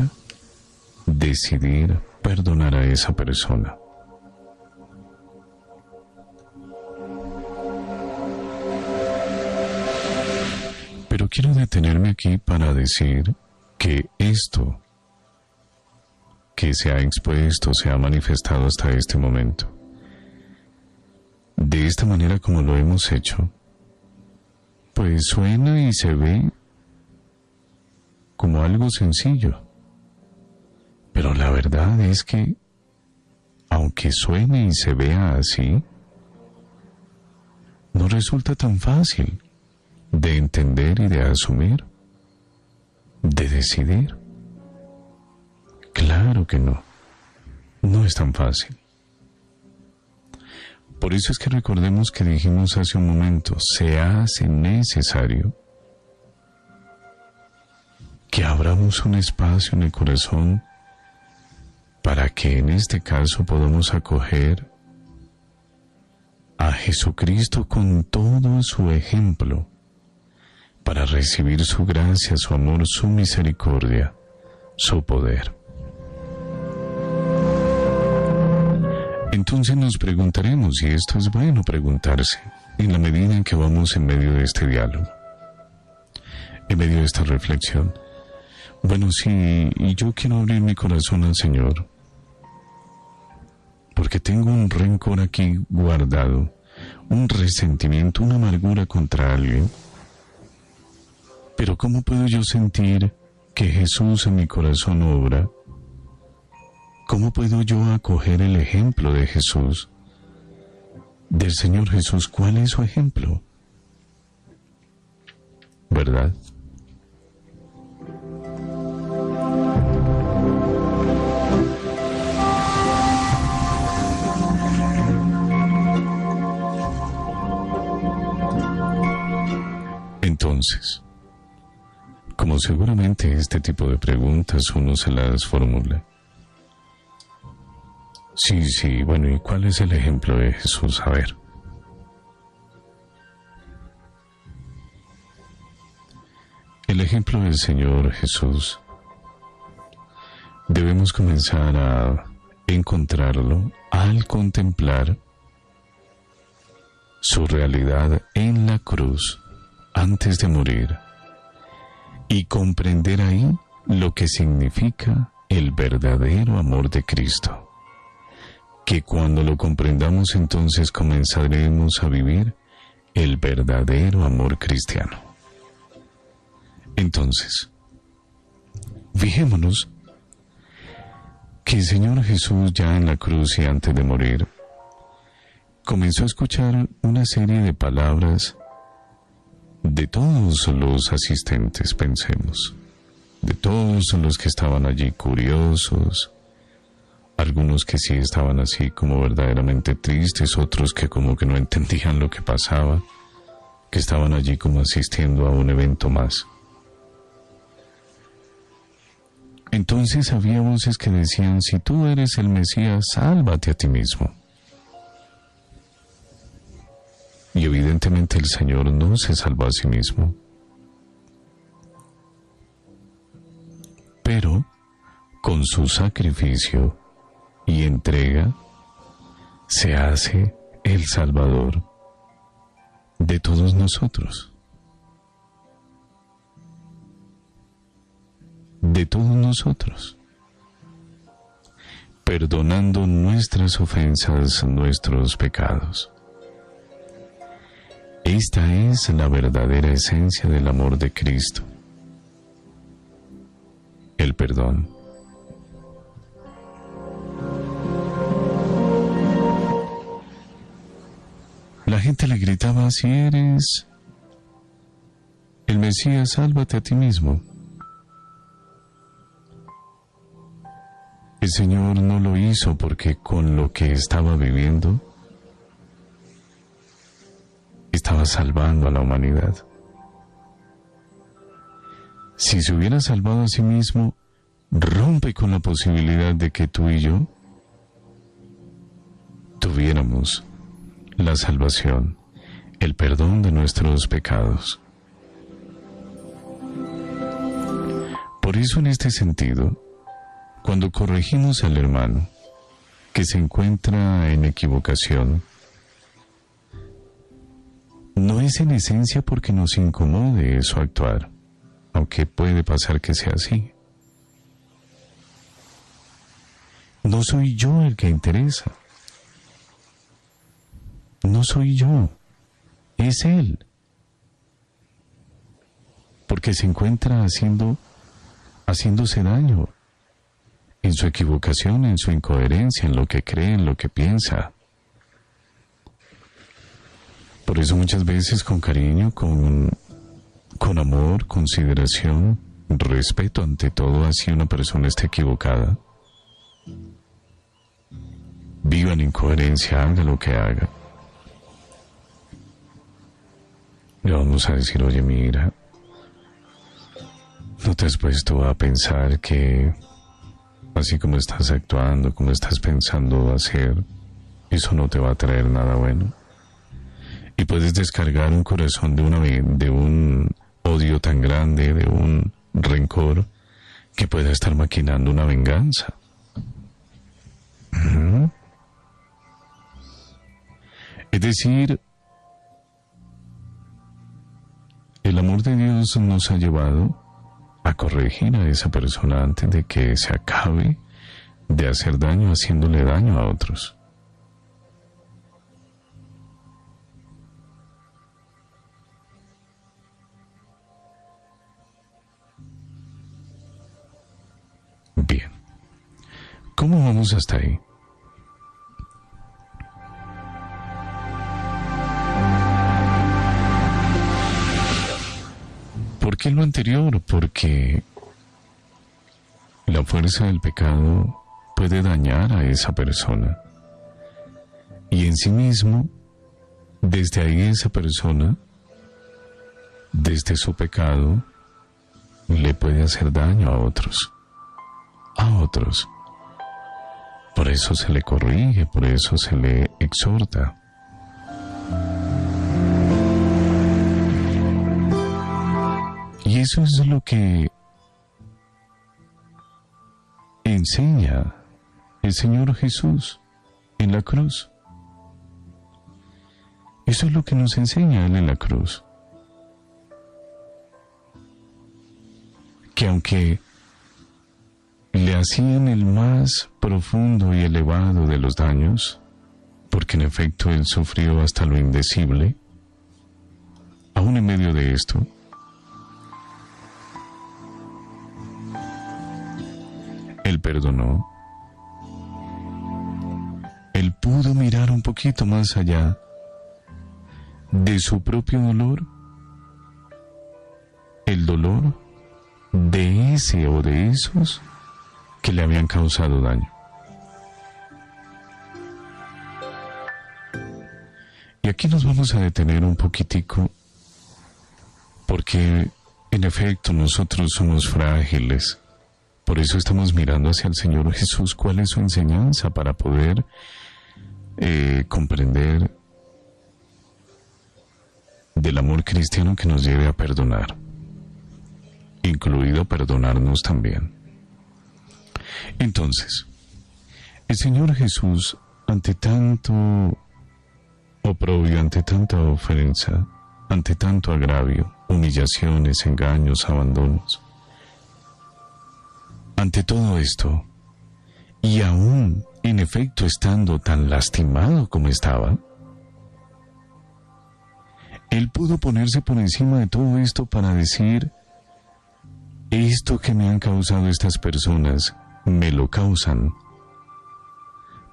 decidir perdonar a esa persona. Pero quiero detenerme aquí para decir que esto que se ha expuesto, se ha manifestado hasta este momento, de esta manera como lo hemos hecho, pues suena y se ve como algo sencillo. Pero la verdad es que, aunque suene y se vea así, no resulta tan fácil de entender y de asumir, de decidir. Claro que no, no es tan fácil. Por eso es que recordemos que dijimos hace un momento, se hace necesario que abramos un espacio en el corazón para que en este caso podamos acoger a Jesucristo con todo su ejemplo, para recibir su gracia, su amor, su misericordia, su poder. Entonces nos preguntaremos, y esto es bueno preguntarse, en la medida en que vamos en medio de este diálogo, en medio de esta reflexión. Bueno, sí, y yo quiero abrir mi corazón al Señor, porque tengo un rencor aquí guardado, un resentimiento, una amargura contra alguien. Pero ¿cómo puedo yo sentir que Jesús en mi corazón obra? ¿Cómo puedo yo acoger el ejemplo de Jesús, del Señor Jesús? ¿Cuál es su ejemplo? ¿Verdad? Entonces, como seguramente este tipo de preguntas uno se las formula. Sí, bueno, ¿y cuál es el ejemplo de Jesús? A ver. El ejemplo del Señor Jesús debemos comenzar a encontrarlo al contemplar su realidad en la cruz antes de morir, y comprender ahí lo que significa el verdadero amor de Cristo, que cuando lo comprendamos entonces comenzaremos a vivir el verdadero amor cristiano. Entonces, fijémonos que el Señor Jesús ya en la cruz y antes de morir comenzó a escuchar una serie de palabras de todos los asistentes, pensemos, de todos los que estaban allí curiosos, algunos que sí estaban así como verdaderamente tristes, otros que como que no entendían lo que pasaba, que estaban allí como asistiendo a un evento más. Entonces había voces que decían: si tú eres el Mesías, sálvate a ti mismo. Y evidentemente el Señor no se salvó a sí mismo. Pero con su sacrificio y entrega se hace el Salvador de todos nosotros. De todos nosotros. Perdonando nuestras ofensas, nuestros pecados. Esta es la verdadera esencia del amor de Cristo. El perdón. La gente le gritaba: si eres el Mesías, sálvate a ti mismo. El Señor no lo hizo porque con lo que estaba viviendo estaba salvando a la humanidad. Si se hubiera salvado a sí mismo, rompe con la posibilidad de que tú y yo tuviéramos la salvación, el perdón de nuestros pecados. Por eso, en este sentido, cuando corregimos al hermano que se encuentra en equivocación, no es en esencia porque nos incomode su actuar, aunque puede pasar que sea así. No soy yo el que interesa. No soy yo, es Él. Porque se encuentra haciéndose daño en su equivocación, en su incoherencia, en lo que cree, en lo que piensa. Por eso muchas veces con cariño, con amor, consideración, respeto ante todo, así una persona esté equivocada, viva en incoherencia, haga lo que haga, le vamos a decir: oye, mira, ¿no te has puesto a pensar que así como estás actuando, como estás pensando hacer, eso no te va a traer nada bueno? Y puedes descargar un corazón de un odio tan grande, de un rencor, que pueda estar maquinando una venganza. Es decir, el amor de Dios nos ha llevado a corregir a esa persona antes de que se acabe de hacer daño, haciéndole daño a otros. Bien, ¿cómo vamos hasta ahí? ¿Por qué lo anterior? Porque la fuerza del pecado puede dañar a esa persona. Y en sí mismo, desde ahí esa persona, desde su pecado, le puede hacer daño a otros. Por eso se le corrige, por eso se le exhorta. Y eso es lo que enseña el Señor Jesús en la cruz. Eso es lo que nos enseña Él en la cruz. que aunque le hacían el más profundo y elevado de los daños, porque en efecto él sufrió hasta lo indecible, aún en medio de esto, él perdonó. Él pudo mirar un poquito más allá de su propio dolor, el dolor de ese o de esos que le habían causado daño. Y aquí nos vamos a detener un poquitico, porque en efecto nosotros somos frágiles. Por eso estamos mirando hacia el Señor Jesús, cuál es su enseñanza para poder comprender del amor cristiano que nos lleve a perdonar, incluido perdonarnos también. Entonces, el Señor Jesús, ante tanto oprobio, ante tanta ofensa, ante tanto agravio, humillaciones, engaños, abandonos, ante todo esto, y aún en efecto estando tan lastimado como estaba, Él pudo ponerse por encima de todo esto para decir: esto que me han causado estas personas, me lo causan,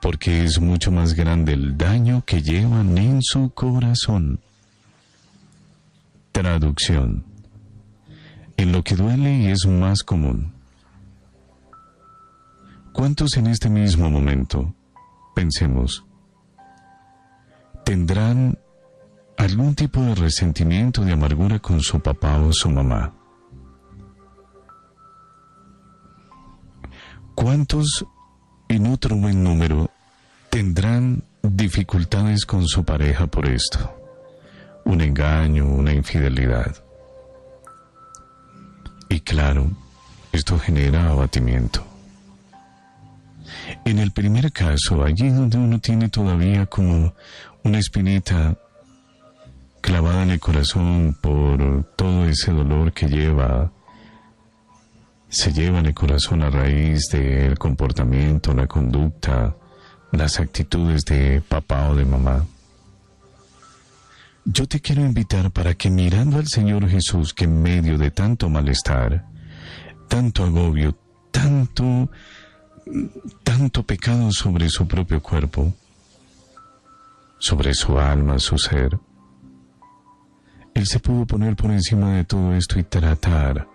porque es mucho más grande el daño que llevan en su corazón. Traducción: en lo que duele y es más común. ¿Cuántos en este mismo momento, pensemos, tendrán algún tipo de resentimiento, de amargura con su papá o su mamá? ¿Cuántos, en otro buen número, tendrán dificultades con su pareja por esto? Un engaño, una infidelidad. Y claro, esto genera abatimiento. En el primer caso, allí donde uno tiene todavía como una espinita clavada en el corazón por todo ese dolor que se lleva en el corazón a raíz del comportamiento, la conducta, las actitudes de papá o de mamá. Yo te quiero invitar para que, mirando al Señor Jesús, que en medio de tanto malestar, tanto agobio, tanto pecado sobre su propio cuerpo, sobre su alma, su ser, Él se pudo poner por encima de todo esto y tratar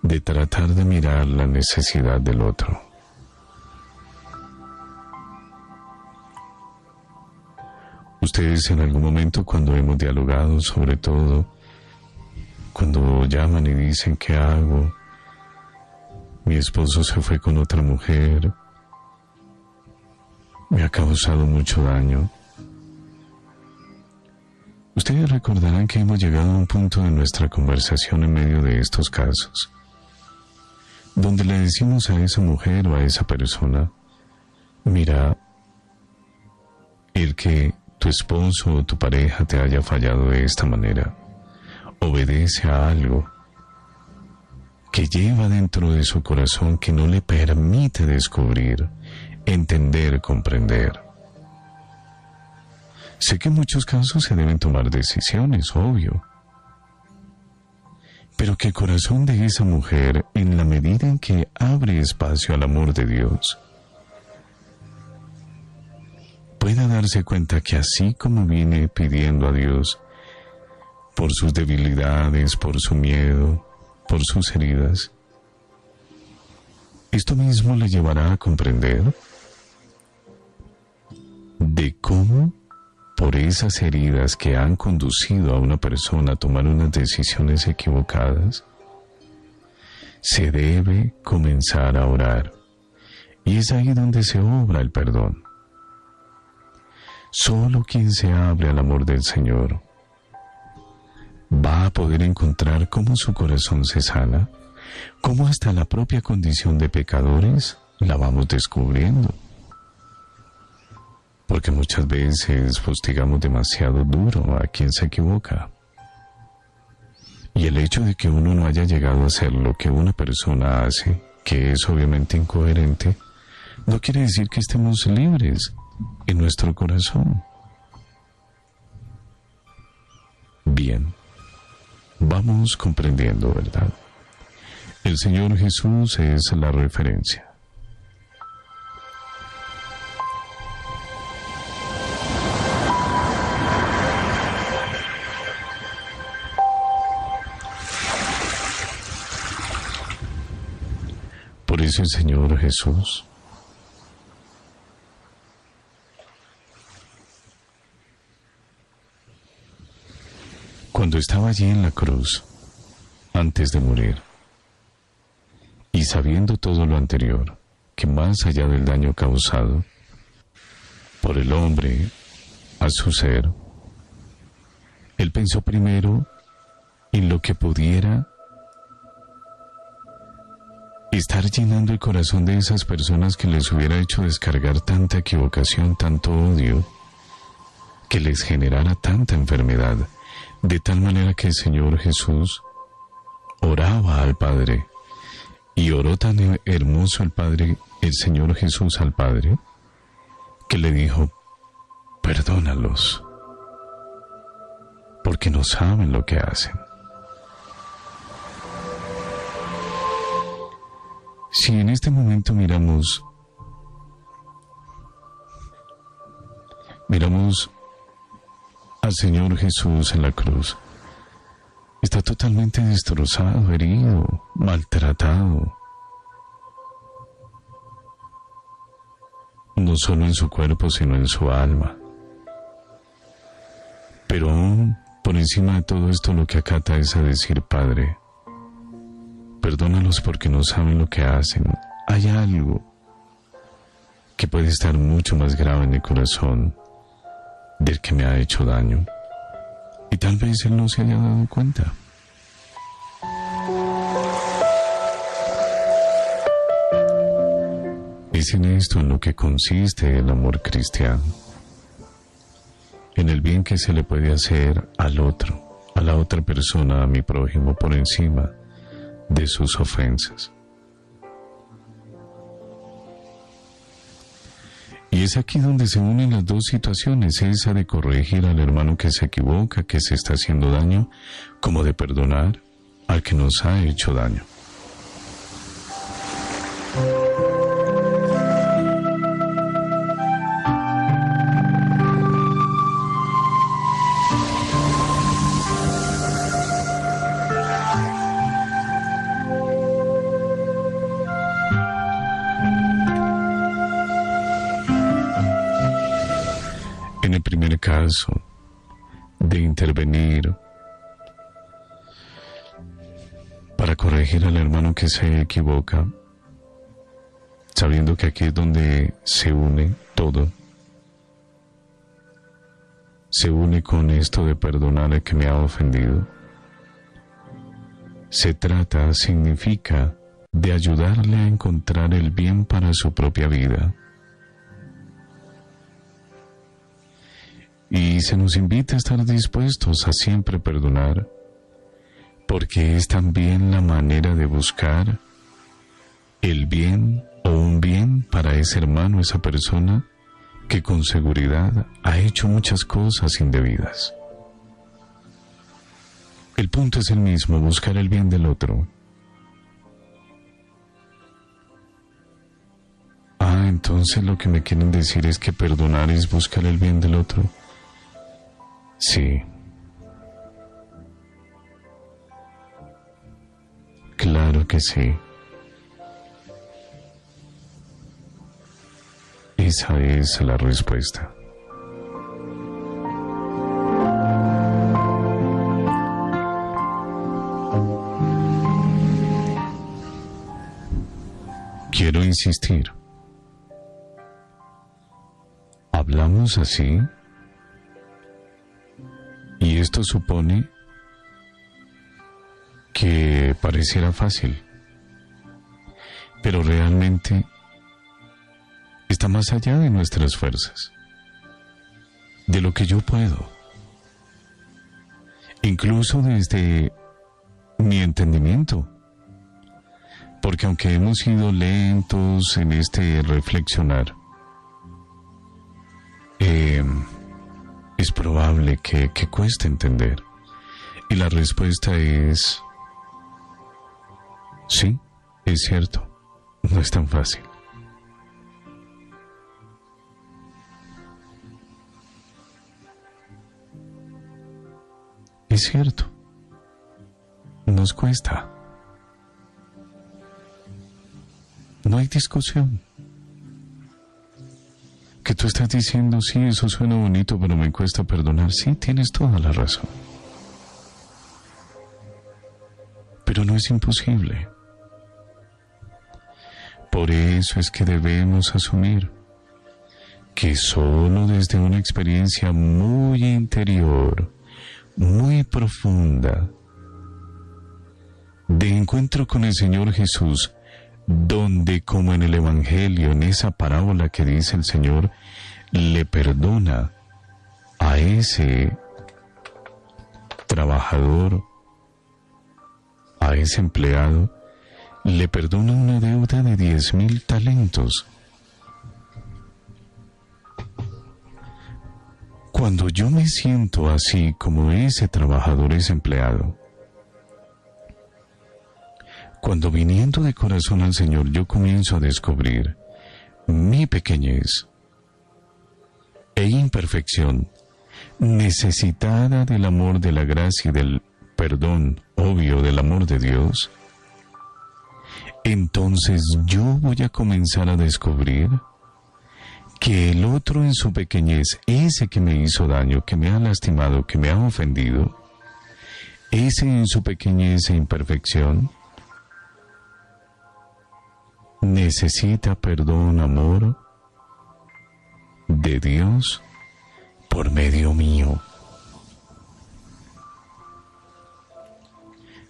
de mirar la necesidad del otro. Ustedes en algún momento, cuando hemos dialogado, sobre todo cuando llaman y dicen: ¿qué hago? Mi esposo se fue con otra mujer, me ha causado mucho daño. Ustedes recordarán que hemos llegado a un punto de nuestra conversación en medio de estos casos, donde le decimos a esa mujer o a esa persona: mira, el que tu esposo o tu pareja te haya fallado de esta manera obedece a algo que lleva dentro de su corazón, que no le permite descubrir, entender, comprender. Sé que en muchos casos se deben tomar decisiones, obvio, pero que el corazón de esa mujer, en la medida en que abre espacio al amor de Dios, pueda darse cuenta que así como viene pidiendo a Dios por sus debilidades, por su miedo, por sus heridas, esto mismo le llevará a comprender de cómo, por esas heridas que han conducido a una persona a tomar unas decisiones equivocadas, se debe comenzar a orar. Y es ahí donde se obra el perdón. Solo quien se abre al amor del Señor va a poder encontrar cómo su corazón se sana, cómo hasta la propia condición de pecadores la vamos descubriendo. Porque muchas veces fustigamos demasiado duro a quien se equivoca. Y Y el hecho de que uno no haya llegado a hacer lo que una persona hace, que es obviamente incoherente, no quiere decir que estemos libres en nuestro corazón. Bien, vamos comprendiendo, ¿verdad? El Señor Jesús es la referencia. Por eso el Señor Jesús cuando estaba allí en la cruz, antes de morir, y sabiendo todo lo anterior, que más allá del daño causado por el hombre a su ser, él pensó primero en lo que pudiera estar llenando el corazón de esas personas que les hubiera hecho descargar tanta equivocación, tanto odio, que les generara tanta enfermedad, de tal manera que el Señor Jesús oraba al Padre, y oró tan hermoso el Padre, el Señor Jesús al Padre, que le dijo: perdónalos, porque no saben lo que hacen. Si en este momento miramos al Señor Jesús en la cruz, está totalmente destrozado, herido, maltratado, no solo en su cuerpo, sino en su alma. Pero aún por encima de todo esto, lo que acata es a decir: Padre, perdónalos porque no saben lo que hacen. Hay algo que puede estar mucho más grave en el corazón del que me ha hecho daño, y tal vez él no se haya dado cuenta. Es en esto en lo que consiste el amor cristiano, en el bien que se le puede hacer al otro, a la otra persona, a mi prójimo, por encima de sus ofensas. Y es aquí donde se unen las dos situaciones, esa de corregir al hermano que se equivoca, que se está haciendo daño, como de perdonar al que nos ha hecho daño. En el primer caso, de intervenir para corregir al hermano que se equivoca, sabiendo que aquí es donde se une todo, se une con esto de perdonar al que me ha ofendido. Significa de ayudarle a encontrar el bien para su propia vida. Y se nos invita a estar dispuestos a siempre perdonar, porque es también la manera de buscar el bien o un bien para ese hermano, esa persona que con seguridad ha hecho muchas cosas indebidas. El punto es el mismo, buscar el bien del otro. Entonces lo que me quieren decir es que perdonar es buscar el bien del otro. Sí. Claro que sí. Esa es la respuesta. Quiero insistir. Hablamos así, y esto supone que pareciera fácil, pero realmente está más allá de nuestras fuerzas, de lo que yo puedo. Incluso desde mi entendimiento. Porque aunque hemos sido lentos en este reflexionar, es probable que cueste entender. Y la respuesta es: sí, es cierto, no es tan fácil. Es cierto, nos cuesta. No hay discusión. Que tú estás diciendo: sí, eso suena bonito, pero me cuesta perdonar. Sí, tienes toda la razón. Pero no es imposible. Por eso es que debemos asumir que solo desde una experiencia muy interior, muy profunda, de encuentro con el Señor Jesús, donde, como en el Evangelio, en esa parábola que dice el Señor, le perdona a ese trabajador, a ese empleado, le perdona una deuda de 10,000 talentos. Cuando yo me siento así como ese trabajador, ese empleado, cuando viniendo de corazón al Señor yo comienzo a descubrir mi pequeñez e imperfección, necesitada del amor, de la gracia y del perdón, obvio, del amor de Dios, entonces yo voy a comenzar a descubrir que el otro en su pequeñez, ese que me hizo daño, que me ha lastimado, que me ha ofendido, ese en su pequeñez e imperfección, necesita perdón, amor de Dios por medio mío.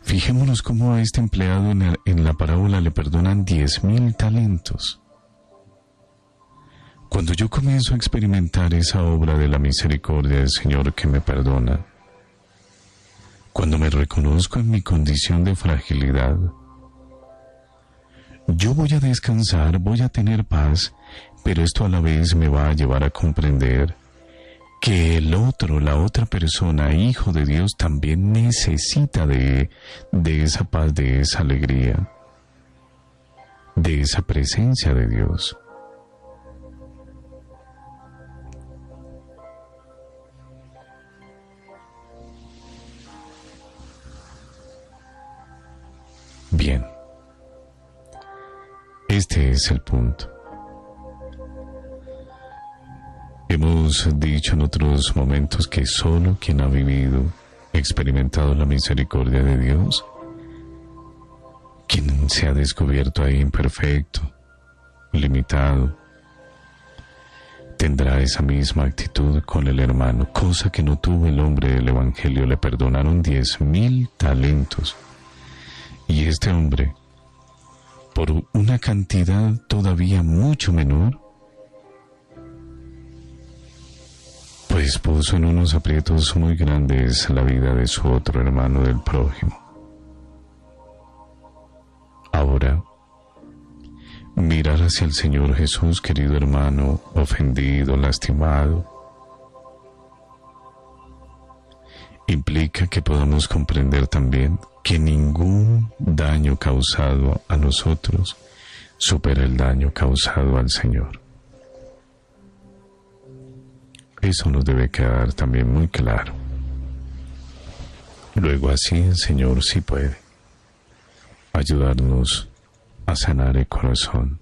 Fijémonos cómo a este empleado en la parábola le perdonan 10,000 talentos. Cuando yo comienzo a experimentar esa obra de la misericordia del Señor que me perdona, cuando me reconozco en mi condición de fragilidad, yo voy a descansar, voy a tener paz, pero esto a la vez me va a llevar a comprender que el otro, la otra persona, hijo de Dios, también necesita de esa paz, de esa alegría, de esa presencia de Dios. Bien. Este es el punto. Hemos dicho en otros momentos que solo quien ha vivido, experimentado la misericordia de Dios, quien se ha descubierto ahí imperfecto, limitado, tendrá esa misma actitud con el hermano, cosa que no tuvo el hombre del Evangelio. Le perdonaron 10,000 talentos. Y este hombre, por una cantidad todavía mucho menor, pues puso en unos aprietos muy grandes la vida de su otro hermano, del prójimo. Ahora, mirar hacia el Señor Jesús, querido hermano, ofendido, lastimado, implica que podamos comprender también que ningún daño causado a nosotros supera el daño causado al Señor. Eso nos debe quedar también muy claro. Luego así el Señor sí puede ayudarnos a sanar el corazón.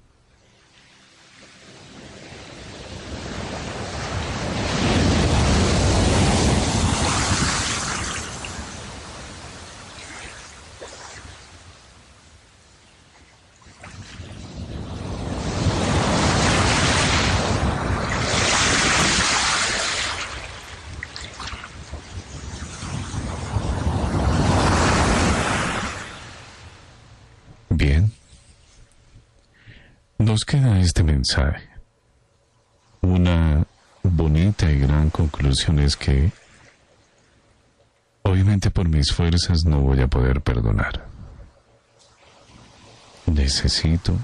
Bien, nos queda este mensaje. Una bonita y gran conclusión es que Obviamente por mis fuerzas no voy a poder perdonar. Necesito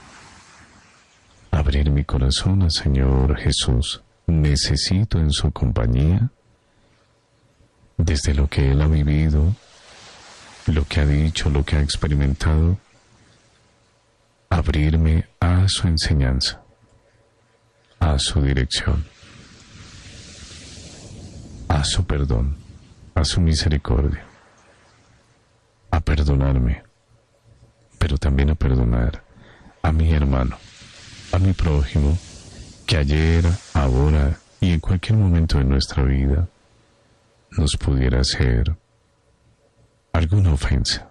abrir mi corazón al Señor Jesús. Necesito en su compañía, desde lo que Él ha vivido, lo que ha dicho, lo que ha experimentado, abrirme a su enseñanza, a su dirección, a su perdón, a su misericordia, a perdonarme, pero también a perdonar a mi hermano, a mi prójimo, que ayer, ahora y en cualquier momento de nuestra vida nos pudiera hacer alguna ofensa.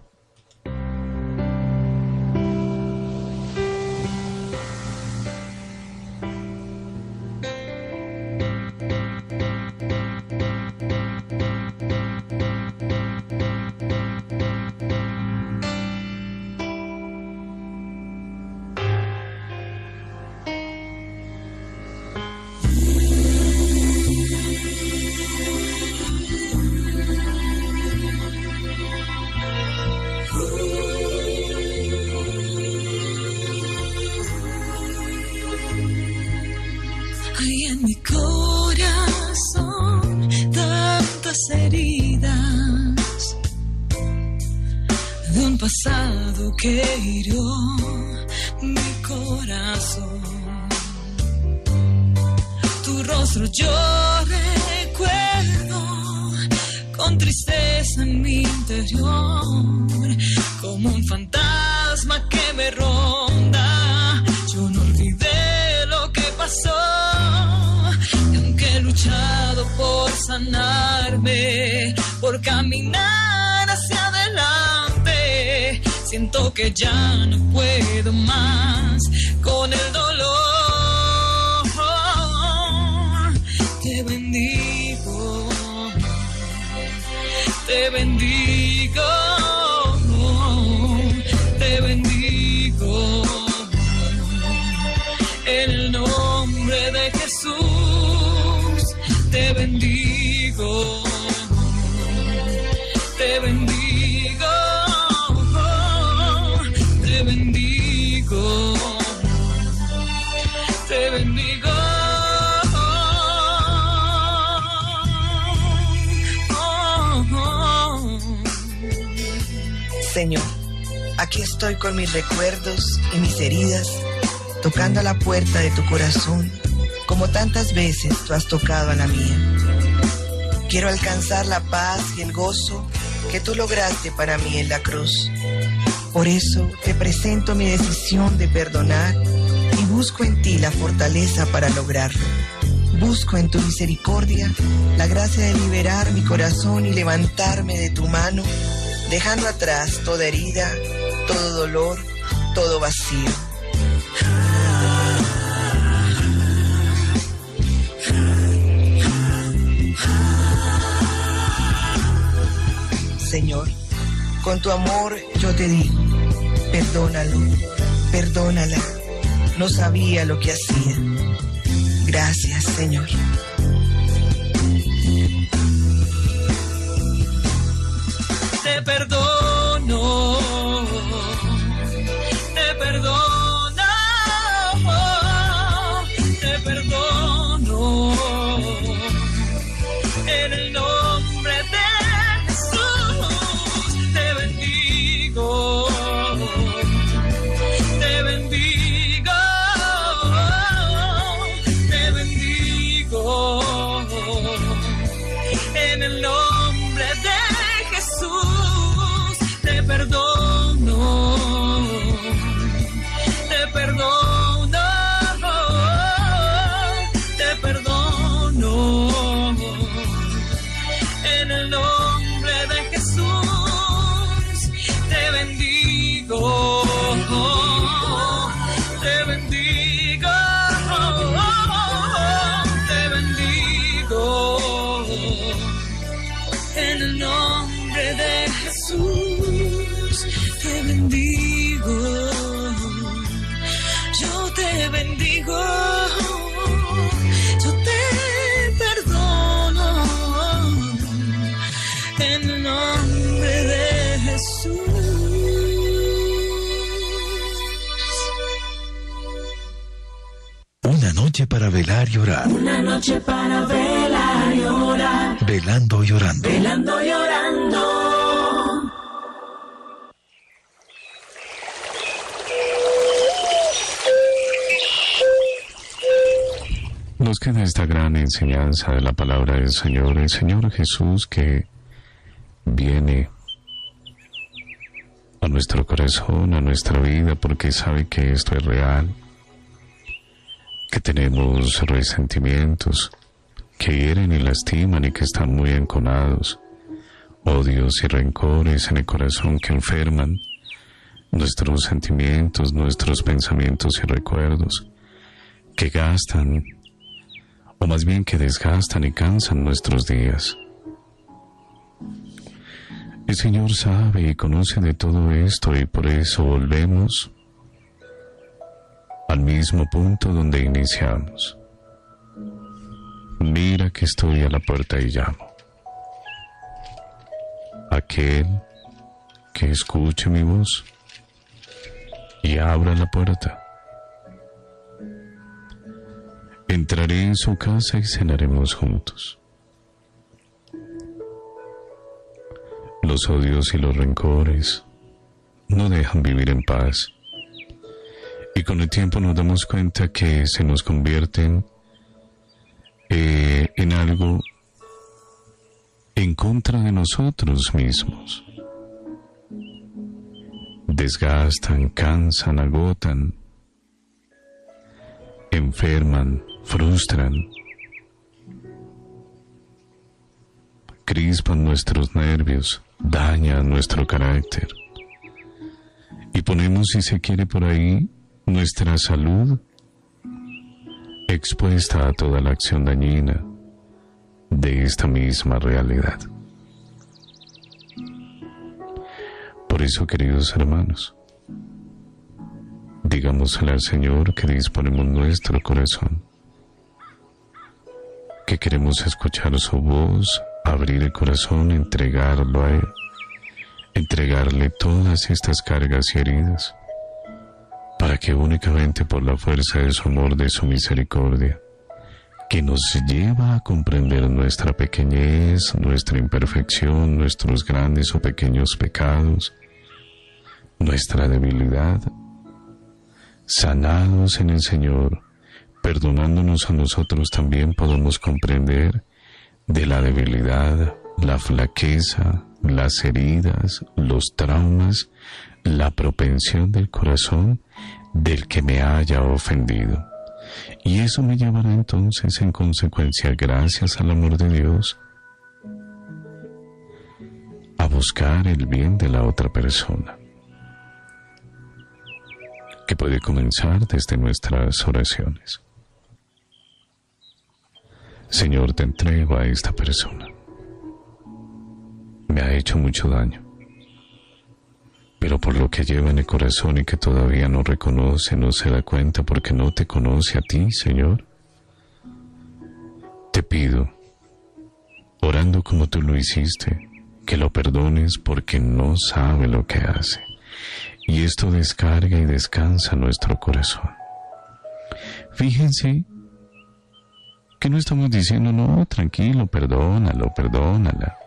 Hay en mi corazón tantas heridas de un pasado que hirió mi corazón. Tu rostro yo recuerdo con tristeza en mi interior, como un fantasma que me ronda. Yo no olvidé lo que pasó, y aunque he luchado por sanarme, por caminar hacia adelante, siento que ya no puedo más con el dolor. Te bendigo, te bendigo, te bendigo. En el nombre de Jesús, te bendigo, te bendigo, te bendigo, te bendigo. Señor, aquí estoy con mis recuerdos y mis heridas, tocando a la puerta de tu corazón, como tantas veces tú has tocado a la mía. Quiero alcanzar la paz y el gozo que tú lograste para mí en la cruz. Por eso te presento mi decisión de perdonar y busco en ti la fortaleza para lograrlo. Busco en tu misericordia la gracia de liberar mi corazón y levantarme de tu mano, dejando atrás toda herida, todo dolor, todo vacío. Señor, con tu amor yo te digo, perdónalo, perdónala, no sabía lo que hacía. Gracias, Señor. Te perdono, te perdono, te perdono. En el nombre de Jesús, te bendigo, te bendigo, te bendigo. En el nombre de Jesús, te perdono, te perdono, te perdono. En el nombre de Jesús, te bendigo, te bendigo, te bendigo. para velar y orar. Una noche para velar y orar. Velando y orando. Velando y orando. Nos queda esta gran enseñanza de la palabra del Señor, el Señor Jesús que viene a nuestro corazón, a nuestra vida, porque sabe que esto es real, que tenemos resentimientos, que hieren y lastiman y que están muy enconados, odios y rencores en el corazón que enferman nuestros sentimientos, nuestros pensamientos y recuerdos, que gastan, o más bien que desgastan y cansan nuestros días. El Señor sabe y conoce de todo esto y por eso volvemos al mismo punto donde iniciamos. Mira que estoy a la puerta y llamo. Aquel que escuche mi voz y abra la puerta. Entraré en su casa y cenaremos juntos. Los odios y los rencores no dejan vivir en paz. Y con el tiempo nos damos cuenta que se nos convierten en algo en contra de nosotros mismos. Desgastan, cansan, agotan, enferman, frustran, crispan nuestros nervios, dañan nuestro carácter y ponemos, si se quiere por ahí, nuestra salud expuesta a toda la acción dañina de esta misma realidad. Por eso, queridos hermanos, digámosle al Señor que disponemos nuestro corazón, que queremos escuchar su voz, abrir el corazón, entregarlo a Él, entregarle todas estas cargas y heridas, para que únicamente por la fuerza de su amor, de su misericordia, que nos lleva a comprender nuestra pequeñez, nuestra imperfección, nuestros grandes o pequeños pecados, nuestra debilidad, sanados en el Señor, perdonándonos a nosotros, también podemos comprender de la debilidad, la flaqueza, las heridas, los traumas, la propensión del corazón del que me haya ofendido. Y eso me llevará entonces, en consecuencia, gracias al amor de Dios, a buscar el bien de la otra persona, que puede comenzar desde nuestras oraciones. Señor, te entrego a esta persona. Me ha hecho mucho daño, pero por lo que lleva en el corazón y que todavía no reconoce, no se da cuenta porque no te conoce a ti, Señor, te pido, orando como tú lo hiciste, que lo perdones porque no sabe lo que hace. Y esto descarga y descansa nuestro corazón. Fíjense que no estamos diciendo, no, tranquilo, perdónalo, perdónala,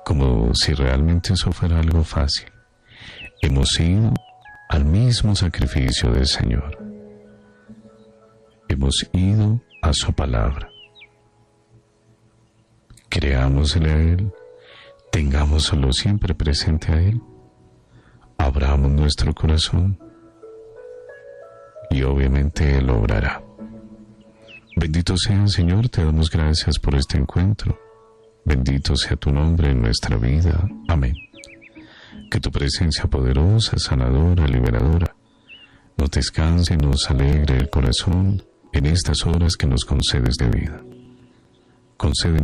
como si realmente eso fuera algo fácil. Hemos ido al mismo sacrificio del Señor. Hemos ido a su palabra. Creámosle a Él, tengámoslo siempre presente a Él, abramos nuestro corazón y obviamente Él obrará. Bendito sea, Señor, te damos gracias por este encuentro. Bendito sea tu nombre en nuestra vida. Amén. Que tu presencia poderosa, sanadora, liberadora, nos descanse y nos alegre el corazón en estas horas que nos concedes de vida. Concédenos